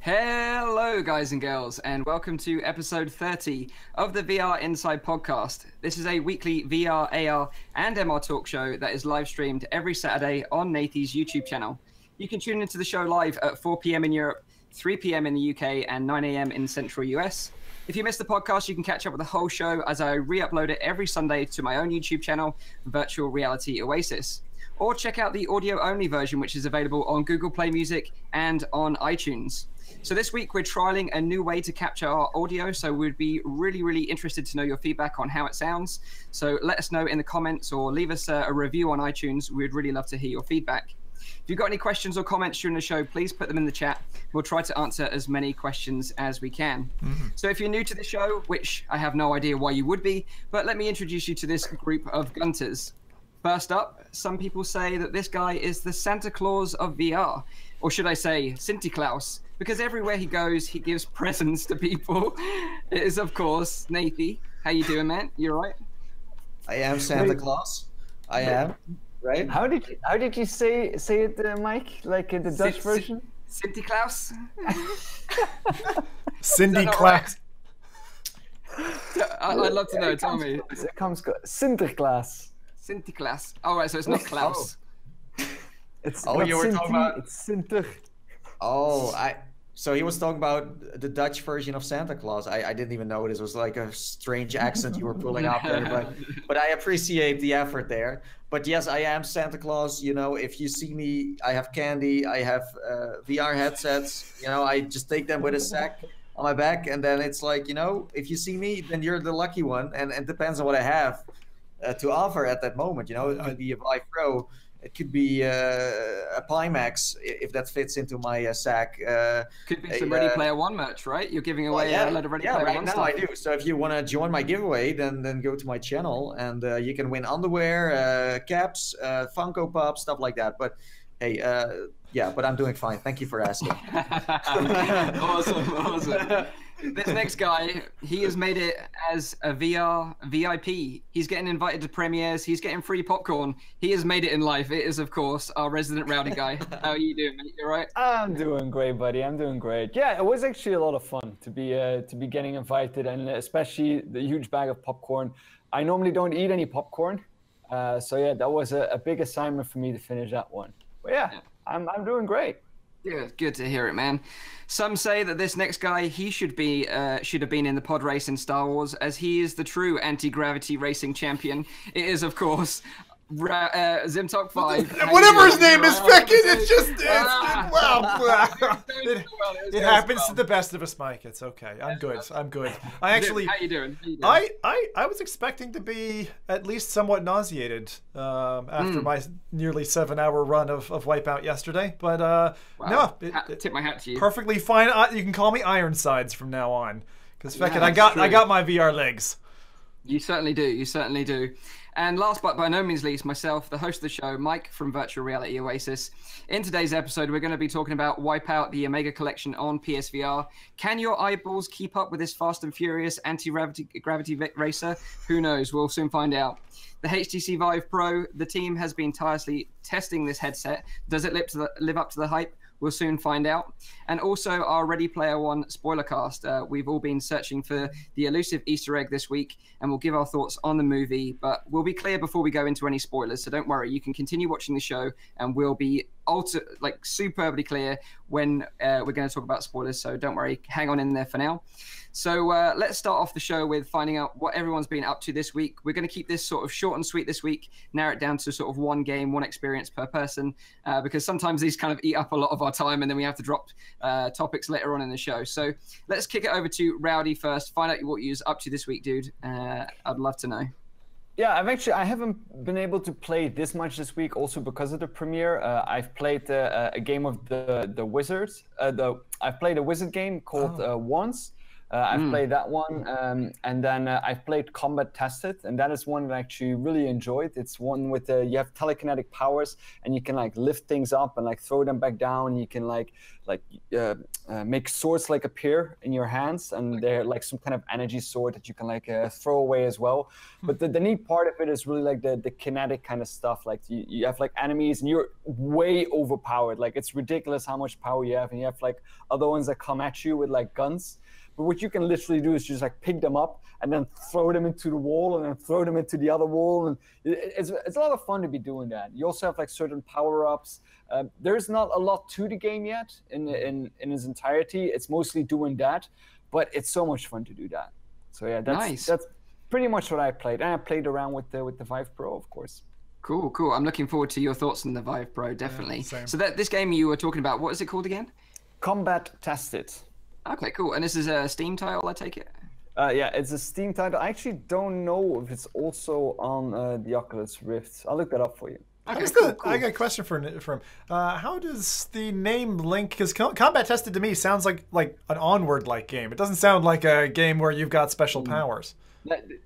Hello guys and girls, and welcome to episode 30 of the VR Inside podcast. This is a weekly VR, AR and MR talk show that is live streamed every Saturday on Nathie's YouTube channel. You can tune into the show live at 4 p.m. in Europe, 3 p.m. in the UK and 9 a.m. in Central US. If you missed the podcast, you can catch up with the whole show as I re-upload it every Sunday to my own YouTube channel, Virtual Reality Oasis. Or check out the audio-only version, which is available on Google Play Music and on iTunes. So this week, we're trialing a new way to capture our audio, so we'd be really interested to know your feedback on how it sounds. So let us know in the comments or leave us a review on iTunes. We'd really love to hear your feedback. If you've got any questions or comments during the show, please put them in the chat. We'll try to answer as many questions as we can. So if you're new to the show, which I have no idea why you would be, but let me introduce you to this group of gunters. First up, some people say that this guy is the Santa Claus of VR, or should I say Sinti Claus, because everywhere he goes, he gives presents to people. It is, of course, Nathie. How you doing, man? You all right? I am Santa Claus. I am. Right? How did you say it, Mike? Like in the Dutch version? Sinti Claus. Cindy Claus. I'd love to know. Tell me. It comes Sinterklaas. Sinterklaas. All right, so it's not Klaus. It's you were talking about. It's Sinter. Oh, So he was talking about the Dutch version of Santa Claus. I didn't even know this was like a strange accent you were pulling up there, but I appreciate the effort there. But yes, I am Santa Claus. You know, if you see me, I have candy, I have VR headsets. You know, I just take them with a sack on my back, and then it's like, you know, if you see me, then you're the lucky one, and it depends on what I have to offer at that moment. You know, it could be a Vive Pro. It could be a Pimax, if that fits into my sack. Could be some Ready Player One merch, right? You're giving away a lot of Ready Player One stuff. Yeah, right now I do. So if you want to join my giveaway, then go to my channel, and you can win underwear, caps, Funko Pop, stuff like that. But hey, yeah, but I'm doing fine. Thank you for asking. Awesome. This next guy, he has made it as a VR VIP. He's getting invited to premieres. He's getting free popcorn. He has made it in life. It is, of course, our resident rowdy guy. How are you doing, mate? You all right? I'm doing great, buddy. I'm doing great. Yeah, it was actually a lot of fun to be getting invited, and especially the huge bag of popcorn. I normally don't eat any popcorn, so yeah, that was a big assignment for me to finish that one. But yeah. I'm doing great. Yeah, good to hear it, man. Some say that this next guy, he should have been in the pod race in Star Wars, as he is the true anti-gravity racing champion. It is, of course, Zimtok 5. Whatever his name is, Beckett, it happens to the best of us, Mike. It's okay. I'm good. I actually. How you doing? I was expecting to be at least somewhat nauseated after my nearly 7-hour run of Wipeout yesterday, but wow. No, tip my hat to you. Perfectly fine. You can call me Ironsides from now on, because Beckett, I got my VR legs. You certainly do. You certainly do. And last but by no means least, myself, the host of the show, Mike from Virtual Reality Oasis. In today's episode, we're going to be talking about Wipeout, the Omega Collection on PSVR. Can your eyeballs keep up with this fast and furious anti-gravity racer? Who knows? We'll soon find out. The HTC Vive Pro, the team has been tirelessly testing this headset. Does it live up to the hype? We'll soon find out. And also our Ready Player One spoiler cast. We've all been searching for the elusive Easter egg this week, and we'll give our thoughts on the movie, but we'll be clear before we go into any spoilers, so don't worry. You can continue watching the show, and we'll be superbly clear when we're going to talk about spoilers, so don't worry. Hang on in there for now. So let's start off the show with finding out what everyone's been up to this week. We're going to keep this sort of short and sweet this week, narrow it down to sort of one game, one experience per person, because sometimes these kind of eat up a lot of our time, and then we have to drop topics later on in the show. So let's kick it over to Rowdy first. Find out what you're up to this week, dude. I'd love to know. Yeah, I haven't been able to play this much this week, also because of the premiere. I've played a game of the Wizards. I've played a Wizard game called Once. I've played that one, and then I've played Combat Tested, and that is one that I actually really enjoyed. It's one with you have telekinetic powers, and you can like lift things up and like throw them back down. You can like like make swords like appear in your hands, and they're like some kind of energy sword that you can like throw away as well. But the neat part of it is really like the kinetic kind of stuff. Like you have like enemies and you're way overpowered. Like it's ridiculous how much power you have, and you have like other ones that come at you with like guns. But what you can literally do is just like pick them up and then throw them into the wall and then throw them into the other wall. And it's a lot of fun to be doing that. You also have like certain power-ups. There's not a lot to the game yet in its entirety. It's mostly doing that, but it's so much fun to do that. So yeah, that's pretty much what I played. And I played around with the Vive Pro, of course. Cool, cool. I'm looking forward to your thoughts on the Vive Pro, definitely. Yeah, so this game you were talking about, what is it called again? Combat Tested. Okay, cool. And this is a Steam title, I take it? Yeah, it's a Steam title. I actually don't know if it's also on the Oculus Rift. I'll look that up for you. Okay, cool. I got a question for him. How does the name link? Because Combat Tested to me sounds like an Onward-like game. It doesn't sound like a game where you've got special powers.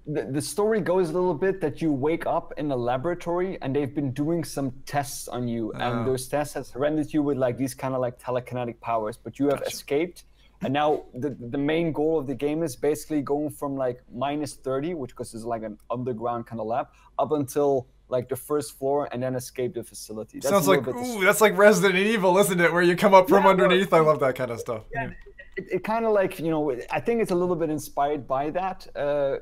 The story goes a little bit that you wake up in a laboratory and they've been doing some tests on you, and those tests has rendered you with like these kind of like telekinetic powers, but you have escaped. And now the main goal of the game is basically going from like -30, which is like an underground kind of lab, up until like the first floor and then escape the facility. That's sounds like that's like Resident Evil, isn't it? Where you come up from underneath. I love that kind of stuff. Yeah. It kind of like, you know, I think it's a little bit inspired by that.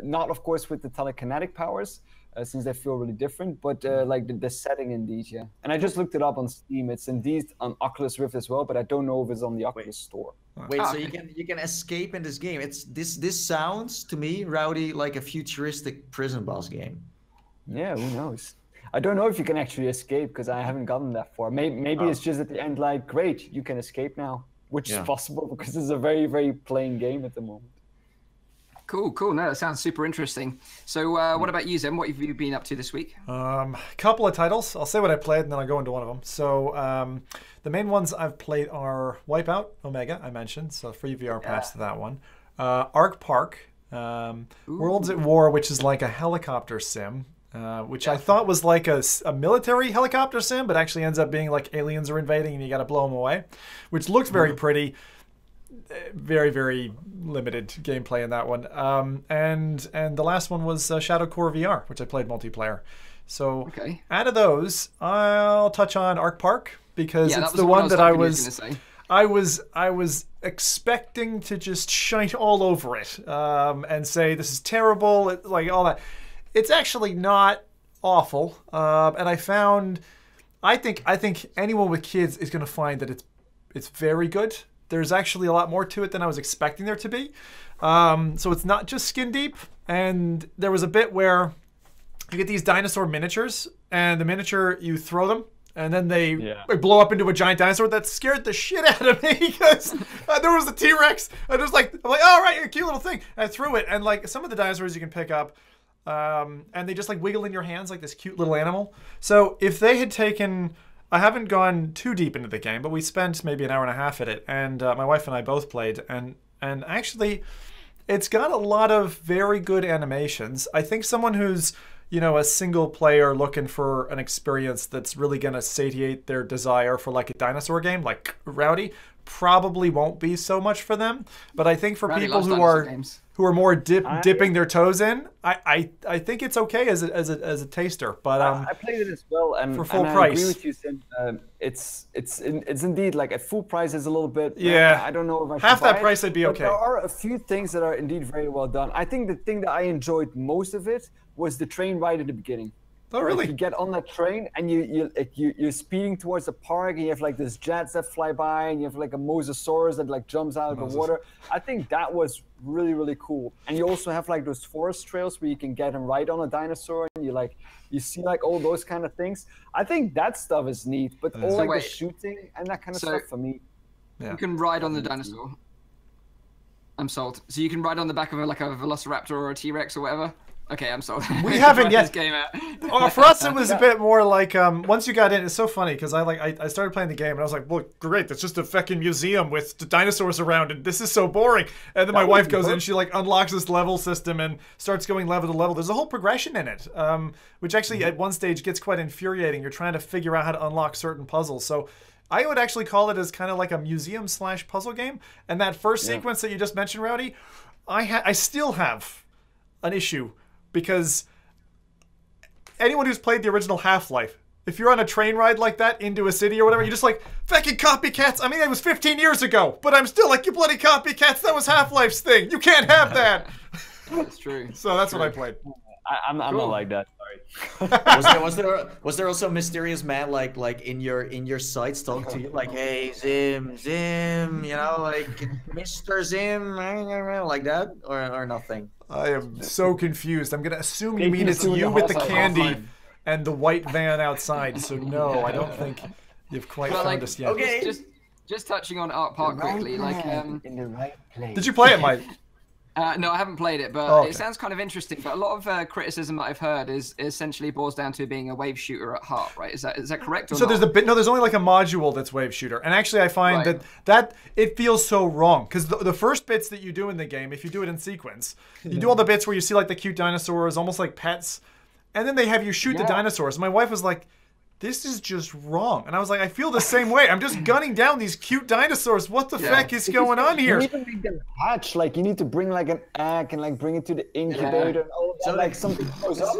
Not of course with the telekinetic powers, since they feel really different, but like the setting indeed, yeah. And I just looked it up on Steam. It's indeed on Oculus Rift as well, but I don't know if it's on the Oculus Store. Wait, so you can escape in this game? It's this sounds to me, Rowdy, like a futuristic prison boss game. Yeah, who knows? I don't know if you can actually escape because I haven't gotten that far. Maybe it's just at the end like, great, you can escape now, which is possible because it's a very, very plain game at the moment. Cool, cool. No, that sounds super interesting. So what about you, Zen? What have you been up to this week? Couple of titles. I'll say what I played and then I'll go into one of them. So the main ones I've played are Wipeout Omega, I mentioned. So free VR pass to that one. Arc Park, Worlds at War, which is like a helicopter sim. Which I thought was like a military helicopter sim, but actually ends up being like aliens are invading and you got to blow them away, which looked very pretty. Very, very limited gameplay in that one. And the last one was Shadow Core VR, which I played multiplayer. So out of those, I'll touch on Arc Park because it's the one that I was expecting to just shite all over it and say this is terrible, like all that. It's actually not awful, and I think anyone with kids is going to find that it's very good. There's actually a lot more to it than I was expecting there to be. So it's not just skin deep. And there was a bit where you get these dinosaur miniatures, and the miniature, you throw them, and then they blow up into a giant dinosaur. That scared the shit out of me because there was a T-Rex. I'm like, oh, right, a cute little thing. And I threw it, and like some of the dinosaurs you can pick up, and they just like wiggle in your hands like this cute little animal. So if they had taken... I haven't gone too deep into the game, but we spent maybe an hour and a half at it, and my wife and I both played, and actually, it's got a lot of very good animations. I think someone who's, you know, a single player looking for an experience that's really going to satiate their desire for like a dinosaur game, like Rowdy, probably won't be so much for them. But I think for people who are more dipping their toes in, I think it's okay as a taster. But I played it as well, and for full price. I agree with you, Sim. It's indeed like at full price is a little bit. I don't know if I should half buy that price. I'd be okay. There are a few things that are indeed very well done. I think the thing that I enjoyed most of it was the train ride at the beginning. Oh, really? Like you get on that train and you're speeding towards the park, and you have like these jets that fly by, and you have like a mosasaurus that like jumps out of the water. I think that was really, really cool. And you also have like those forest trails where you can get and ride on a dinosaur, and you see like all those kind of things. I think that stuff is neat, but all like the shooting and that kind of stuff for me. You can ride on the dinosaur. I'm sold. So you can ride on the back of like a Velociraptor or a T-Rex or whatever. Okay, I'm sold. We haven't yet. For us, it was a bit more like once you got in, it's so funny because I started playing the game and I was like, well, great, that's just a fucking museum with the dinosaurs around, and this is so boring. And then my wife goes in, she like unlocks this level system and starts going level to level. There's a whole progression in it, which actually at one stage gets quite infuriating. You're trying to figure out how to unlock certain puzzles. So I would actually call it as kind of like a museum/puzzle game. And that first sequence that you just mentioned, Rowdy, I still have an issue because anyone who's played the original Half-Life, if you're on a train ride like that into a city or whatever, you're just like, fucking copycats. I mean, that was 15 years ago, but I'm still like, you bloody copycats. That was Half-Life's thing. You can't have that. That's true. So that's what I played. I'm not like that. Sorry. was there also a mysterious man like in your sights talking to you like, hey Zim, you know, like Mr. Zim, like that, or nothing? I am so confused. I'm gonna assume you mean it's you with the candy and the white van outside. So no, I don't think you've quite found us yet. Okay. Just touching on Art Park quickly, like in the right place. Did you play it, Mike? No, I haven't played it, but it sounds kind of interesting. But a lot of criticism that I've heard is essentially boils down to being a wave shooter at heart, right? Is that correct? Or so not? there's only like a module that's wave shooter, and actually I find that it feels so wrong because the first bits that you do in the game, if you do it in sequence, you do all the bits where you see like the cute dinosaurs, almost like pets, and then they have you shoot the dinosaurs. My wife was like, this is just wrong. And I was like, I feel the same way. I'm just gunning down these cute dinosaurs. What the heck is going on here? You need to make them hatch. Like, you need to bring like an egg and like bring it to the incubator and all of that. So like something goes up.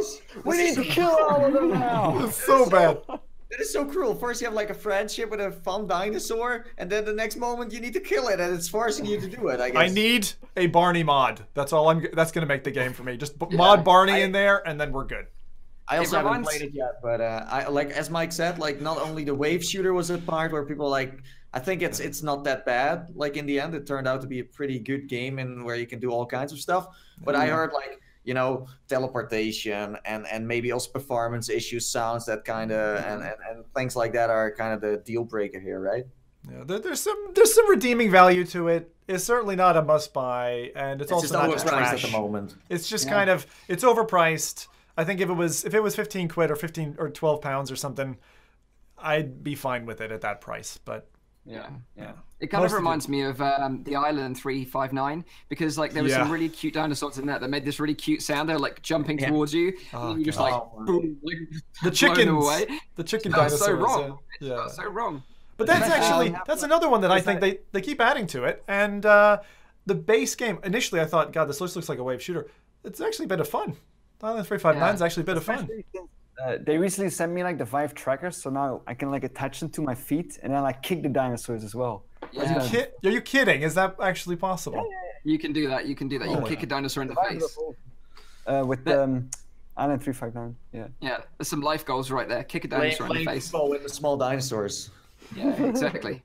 We need to kill all of them now. It's so bad. That is so cruel. First you have like a friendship with a fun dinosaur, and then the next moment you need to kill it, and it's forcing you to do it, I guess. I need a Barney mod. That's all that's going to make the game for me. Just mod Barney in there, and then we're good. I also haven't played it yet, but I like, as Mike said, like not only the wave shooter was a part where people like, I think it's not that bad. Like in the end, it turned out to be a pretty good game and where you can do all kinds of stuff. But I heard like, you know, teleportation and maybe also performance issues, sounds that kind of and things like that are kind of the deal breaker here, right? Yeah, there's some redeeming value to it. It's certainly not a must buy, and it's also not just trash at the moment. It's just kind of it's overpriced. I think if it was 15 quid or 15 or 12 pounds or something, I'd be fine with it at that price. But yeah. It kind of reminds me of the Island 359 because like there were some really cute dinosaurs in that made this really cute sound. They're like jumping towards you, and you just like boom, like, the chickens away. The chicken dinosaurs. So wrong. Yeah, so wrong. But that's actually that's another one that I think they keep adding to it. And the base game initially I thought, God, this looks like a wave shooter. It's actually a bit of fun. Island 359 is actually a bit of fun. They recently sent me like the Vive trackers, so now I can like attach them to my feet and then like kick the dinosaurs as well. Yeah. Are you kidding? Is that actually possible? Yeah. You can do that. You can do that. You can kick a dinosaur in the face. With Island 359. Yeah. Yeah. There's some life goals right there. Kick a dinosaur in the face. With the small dinosaurs. Yeah, exactly.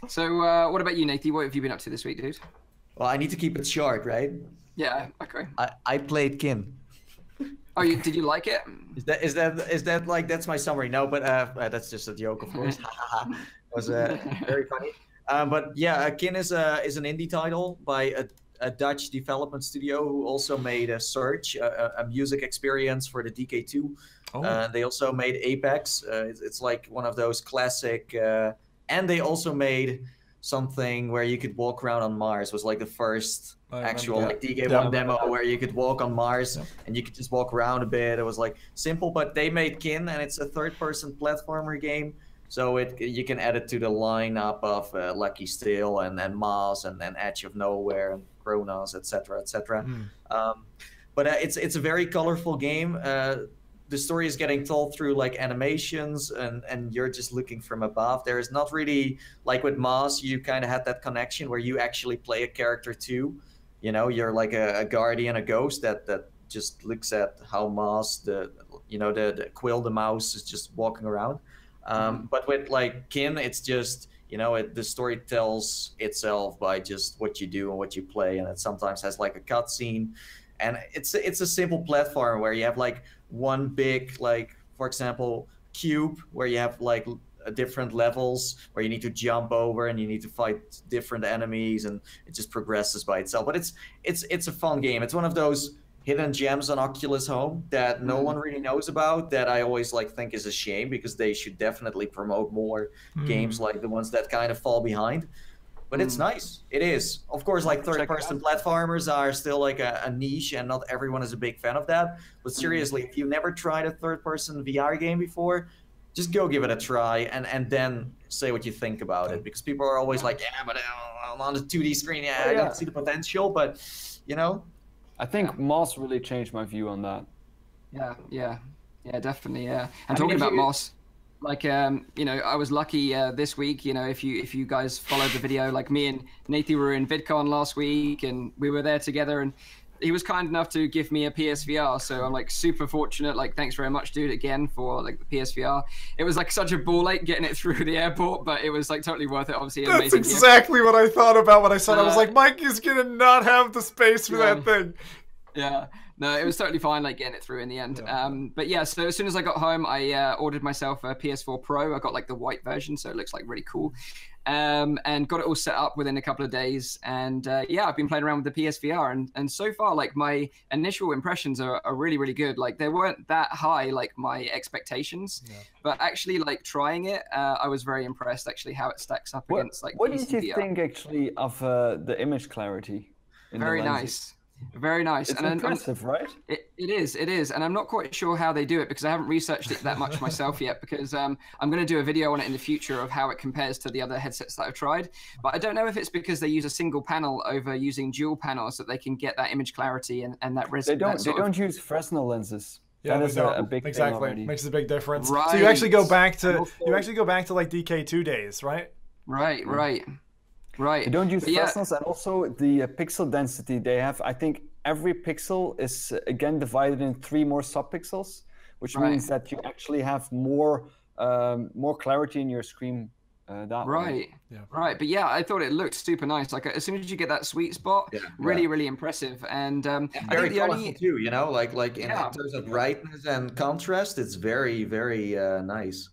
So, what about you, Nathie? What have you been up to this week, dude? Well, I need to keep it short, right? Yeah. Okay. I played Kin. Oh, did you like it? Is that like that's my summary? No, but that's just a joke, of course. It was very funny. But yeah, Kin is an indie title by a Dutch development studio who also made a Surge, a music experience for the DK2. Oh. They also made Apex. It's like one of those classic. And they also made something where you could walk around on Mars. It was like the first actual like DK1 demo where you could walk on Mars and you could just walk around a bit. It was like simple, but they made Kin, and it's a third-person platformer game. So you can add it to the lineup of Lucky Steel and Mars and Edge of Nowhere and Chronos, etc., etc. But it's a very colorful game. The story is getting told through like animations and you're just looking from above. There is not really, like with Mars, you kind of had that connection where you actually play a character too. You know, you're like a guardian, a ghost that just looks at how Mars, the Quill, the mouse, is just walking around. But with like Kin, it's just, you know, the story tells itself by just what you do and what you play, and it sometimes has like a cutscene. And it's a simple platform where you have like one big, like, for example, cube where you have like different levels where you need to jump over and you need to fight different enemies, and it just progresses by itself. But it's a fun game. It's one of those hidden gems on Oculus Home that no one really knows about, that I always like think is a shame, because they should definitely promote more games like the ones that kind of fall behind. But it's nice. It is. Of course, like third-person platformers are still like a niche, and not everyone is a big fan of that. But seriously, if you never tried a third-person VR game before, just go give it a try and then say what you think about it, because people are always like, yeah, but on the 2D screen, I don't see the potential, but you know. I think Moss really changed my view on that. Yeah, definitely, yeah. And talking about Moss, like, you know, I was lucky this week, you know, if you guys followed the video, like me and Nathie were in VidCon last week and we were there together, and he was kind enough to give me a PSVR, so I'm like super fortunate. Like, thanks very much, dude, again for like the PSVR. It was like such a ball ache getting it through the airport, but it was like totally worth it. Obviously, that's exactly what I thought about when I saw it. I was like, Mike is gonna not have the space for that thing. Yeah, no, it was totally fine, like getting it through in the end. But yeah, so as soon as I got home, I ordered myself a PS4 Pro. I got like the white version, so it looks like really cool. And got it all set up within a couple of days. And yeah, I've been playing around with the PSVR, and so far, like, my initial impressions are really, really good. Like, they weren't that high, like my expectations, but actually, like, trying it, I was very impressed actually how it stacks up against like. What did you think actually of the image clarity? Very nice. Very nice. It's impressive, right? It is, and I'm not quite sure how they do it because I haven't researched it that much myself yet, because I'm going to do a video on it in the future of how it compares to the other headsets that I've tried. But I don't know if it's because they use a single panel over using dual panels that they can get that image clarity and that resolution. They don't use Fresnel lenses. Yeah, that is a big thing already. Makes a big difference. Right. So you actually go back to like DK2 days, right? Right. They don't use Fresnels, and also the pixel density they have. I think every pixel is again divided in 3 more subpixels, which means that you actually have more clarity in your screen. Right. But yeah, I thought it looked super nice. Like, as soon as you get that sweet spot, really impressive. And very colorful too. You know, like in terms of brightness and contrast, it's very nice.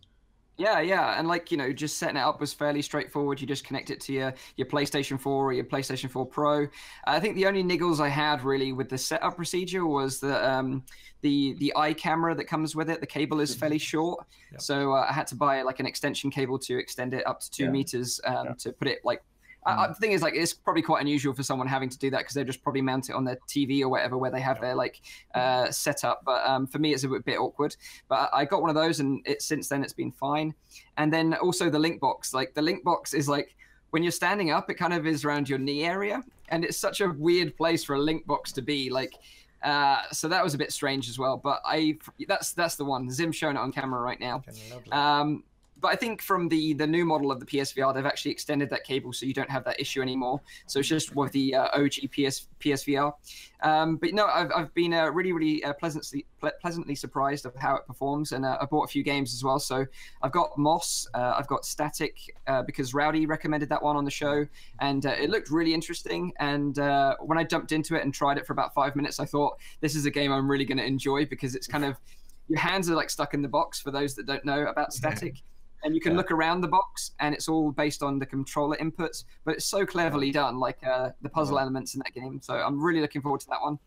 Yeah, and like, you know, just setting it up was fairly straightforward. You just connect it to your PlayStation 4 or your PlayStation 4 Pro. I think the only niggles I had really with the setup procedure was that the eye camera that comes with it, the cable is fairly short. So I had to buy like an extension cable to extend it up to 2 meters to put it like. The thing is, like, it's probably quite unusual for someone having to do that because they just probably mount it on their TV or whatever where they have their like setup. But for me, it's a bit awkward. But I got one of those, and since then it's been fine. And then also the link box. Like, the link box is like, when you're standing up, it kind of is around your knee area, and it's such a weird place for a link box to be. Like, so that was a bit strange as well. But that's the one. Zim's showing it on camera right now. But I think from the new model of the PSVR, they've actually extended that cable so you don't have that issue anymore. So it's just with the OG PSVR. But no, I've been really pleasantly surprised of how it performs, and I bought a few games as well. So I've got Moss, I've got Static because Rowdy recommended that one on the show, and it looked really interesting. And when I jumped into it and tried it for about 5 minutes, I thought, this is a game I'm really going to enjoy, because it's kind of, your hands are like stuck in the box for those that don't know about Static. And you can look around the box, and it's all based on the controller inputs, but it's so cleverly done, like the puzzle elements in that game. So I'm really looking forward to that one.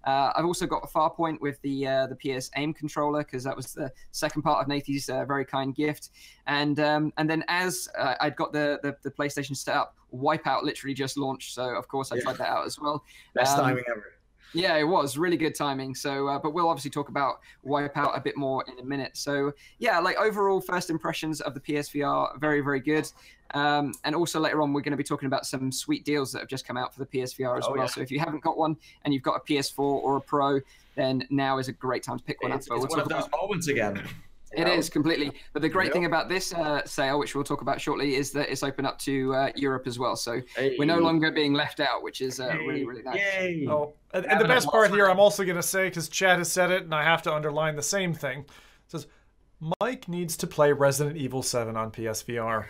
I've also got a Farpoint with the PS Aim controller, because that was the second part of Nathie's very kind gift. And then as I'd got the PlayStation set up, Wipeout literally just launched, so of course I tried that out as well. Best timing ever. Yeah, it was really good timing. So, but we'll obviously talk about Wipeout a bit more in a minute. So, yeah, like, overall first impressions of the PSVR, very good. And also later on, we're going to be talking about some sweet deals that have just come out for the PSVR as well. So if you haven't got one and you've got a PS4 or a Pro, then now is a great time to pick one up. It's one of those moments again. It is completely. But the great thing about this sale, which we'll talk about shortly, is that it's open up to Europe as well. So we're no longer being left out, which is really nice. Yay. Oh, and the best part here, I'm also going to say, because Chad has said it, and I have to underline the same thing. It says, Mike needs to play Resident Evil 7 on PSVR.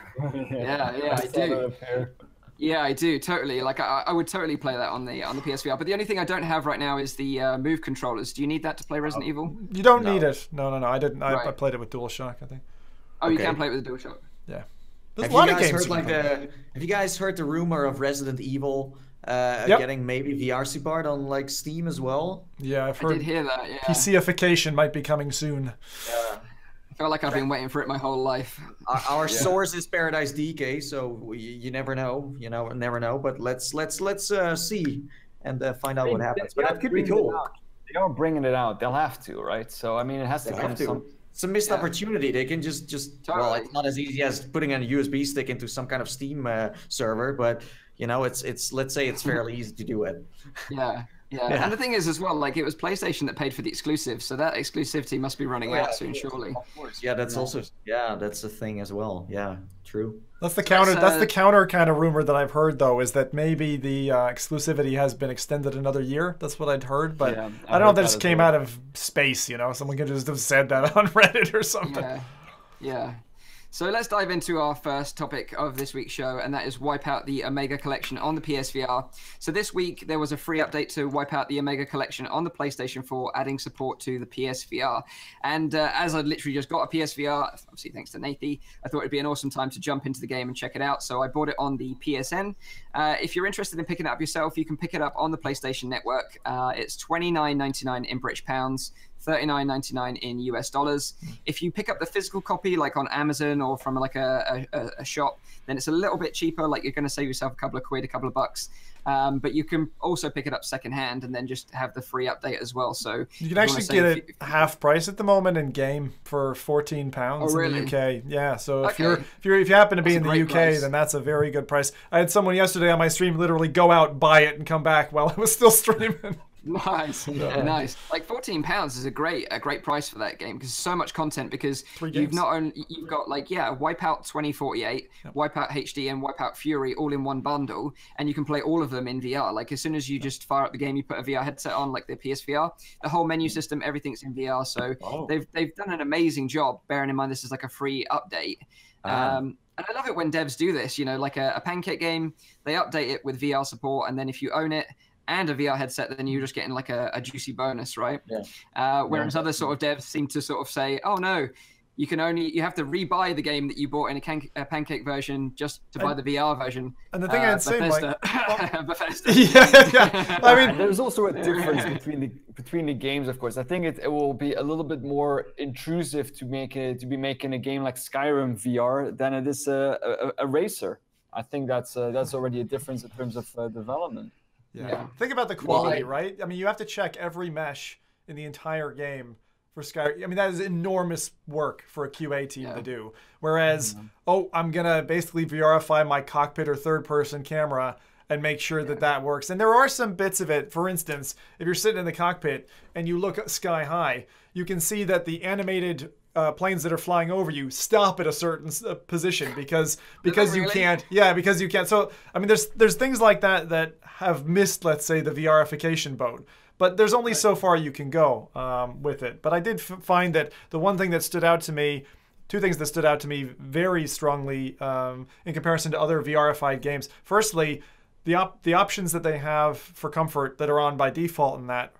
Yeah, I do. Yeah, I do, totally. Like, I would totally play that on the PSVR. But the only thing I don't have right now is the Move controllers. Do you need that to play Resident Evil? You don't need it. No. I didn't. I played it with DualShock, I think. Oh, you can play it with the DualShock? Yeah. There's a lot of games. Have you guys heard the rumor of Resident Evil getting maybe VR support on like Steam as well? Yeah, I've heard. I did hear that, yeah. PCification might be coming soon. Yeah. I feel like I've been waiting for it my whole life. Our source is Paradise DK, so you never know, never know. But let's see and find out what happens. But that could be cool. They are bringing it out. They'll have to, right? So I mean, it has to come It's a missed opportunity. They can just totally. Well, it's not as easy as putting a USB stick into some kind of Steam server, but you know, it's let's say it's fairly easy to do it. Yeah. And the thing is as well, like it was PlayStation that paid for the exclusive, so that exclusivity must be running out soon, surely. Of course. Yeah, that's also that's a thing as well. Yeah, true. That's the counter. That's the counter kind of rumor that I've heard, though, is that maybe the exclusivity has been extended another year. That's what I'd heard, but I don't know if that just came out of space. You know, someone could just have said that on Reddit or something. Yeah. So let's dive into our first topic of this week's show, and that is Wipeout the Omega Collection on the PSVR. So this week, there was a free update to Wipeout the Omega Collection on the PlayStation 4, adding support to the PSVR. And as I literally just got a PSVR, obviously thanks to Nathie, I thought it'd be an awesome time to jump into the game and check it out. So I bought it on the PSN. If you're interested in picking it up yourself, you can pick it up on the PlayStation Network. It's $29.99 in British pounds. $39.99 in US dollars. If you pick up the physical copy, like on Amazon or from like a shop, then it's a little bit cheaper. Like you're going to save yourself a couple of quid, a couple of bucks. But you can also pick it up secondhand and then just have the free update as well. So you can actually get it half price at the moment in game for £14 in the UK. Yeah, so if you happen to be in the UK, then that's a very good price. I had someone yesterday on my stream literally go out, buy it, and come back while I was still streaming. Nice. Nice. Like £14 is a great price for that game because so much content. Because you've got like Wipeout 2048, Wipeout HD, and Wipeout Fury all in one bundle, and you can play all of them in VR. Like as soon as you just fire up the game, you put a VR headset on, like the PSVR, the whole menu system, everything's in VR. So they've done an amazing job. Bearing in mind this is like a free update. And I love it when devs do this. You know, like a Pancake game, they update it with VR support, and then if you own it and a VR headset, then you're just getting like a juicy bonus, right? Whereas other sort of devs seem to sort of say, oh no, you have to rebuy the game that you bought in a Pancake version just to buy the VR version. And the thing I'd say, Mike, Bethesda. I mean, there's also a difference between the games, of course. I think it will be a little bit more intrusive to be making a game like Skyrim VR than it is a racer. I think that's already a difference in terms of development. Yeah. Think about the quality, right? I mean, you have to check every mesh in the entire game for Skyrim. I mean, that is enormous work for a QA team to do. Whereas, I'm going to basically VRify my cockpit or third-person camera and make sure that works. And there are some bits of it. For instance, if you're sitting in the cockpit and you look sky high, you can see that the animated planes that are flying over you stop at a certain position because you can't. Yeah, because you can't. So I mean, there's things like that have missed, let's say, the VRification boat. But there's only so far you can go with it. But I did find that the one thing that stood out to me, two things that stood out to me very strongly in comparison to other VRified games. Firstly, the options that they have for comfort that are on by default in that.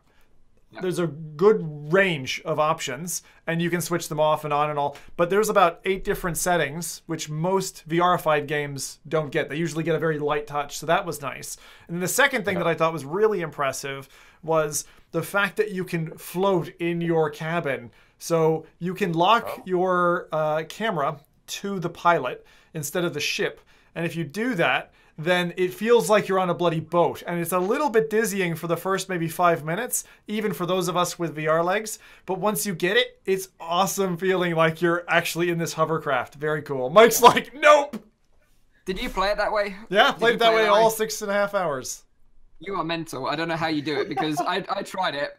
There's a good range of options, and you can switch them off and on and all. But there's about 8 different settings, which most VRified games don't get. They usually get a very light touch, so that was nice. And then the second thing that I thought was really impressive was the fact that you can float in your cabin. So you can lock your camera to the pilot instead of the ship. And if you do that, then it feels like you're on a bloody boat. And it's a little bit dizzying for the first maybe 5 minutes, even for those of us with VR legs. But once you get it, it's awesome feeling like you're actually in this hovercraft. Very cool. Mike's like, nope! Did you play it that way? Yeah, played it that way all 6.5 hours. You are mental. I don't know how you do it because I tried it.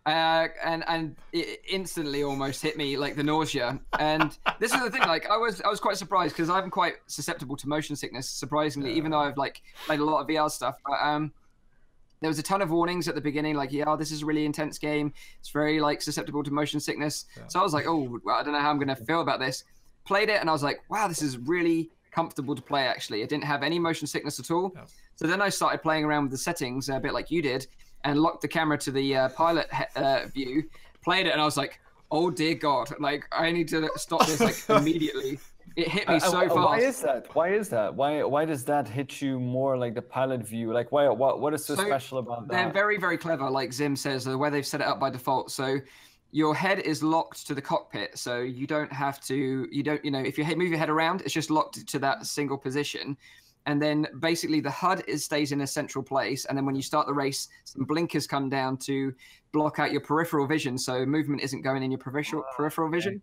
And it instantly almost hit me like the nausea. And this is the thing, like I was quite surprised because I'm quite susceptible to motion sickness, surprisingly, even though I've like played a lot of VR stuff. But there was a ton of warnings at the beginning, like, this is a really intense game. It's very like susceptible to motion sickness. So I was like, well, I don't know how I'm gonna feel about this. Played it and I was like, wow, this is really comfortable to play actually. I didn't have any motion sickness at all. So then I started playing around with the settings a bit like you did, and locked the camera to the pilot view, played it, and I was like, oh dear God, like I need to stop this like immediately. It hit me so fast. Why is that? Why does that hit you more like the pilot view? Like what is so special about that? They're very, very clever, like Zim says, the way they've set it up by default. So your head is locked to the cockpit, so you don't have to, if you move your head around, it's just locked to that single position. and then basically the HUD stays in a central place, and then when you start the race, some blinkers come down to block out your peripheral vision, so movement isn't going in your peripheral vision.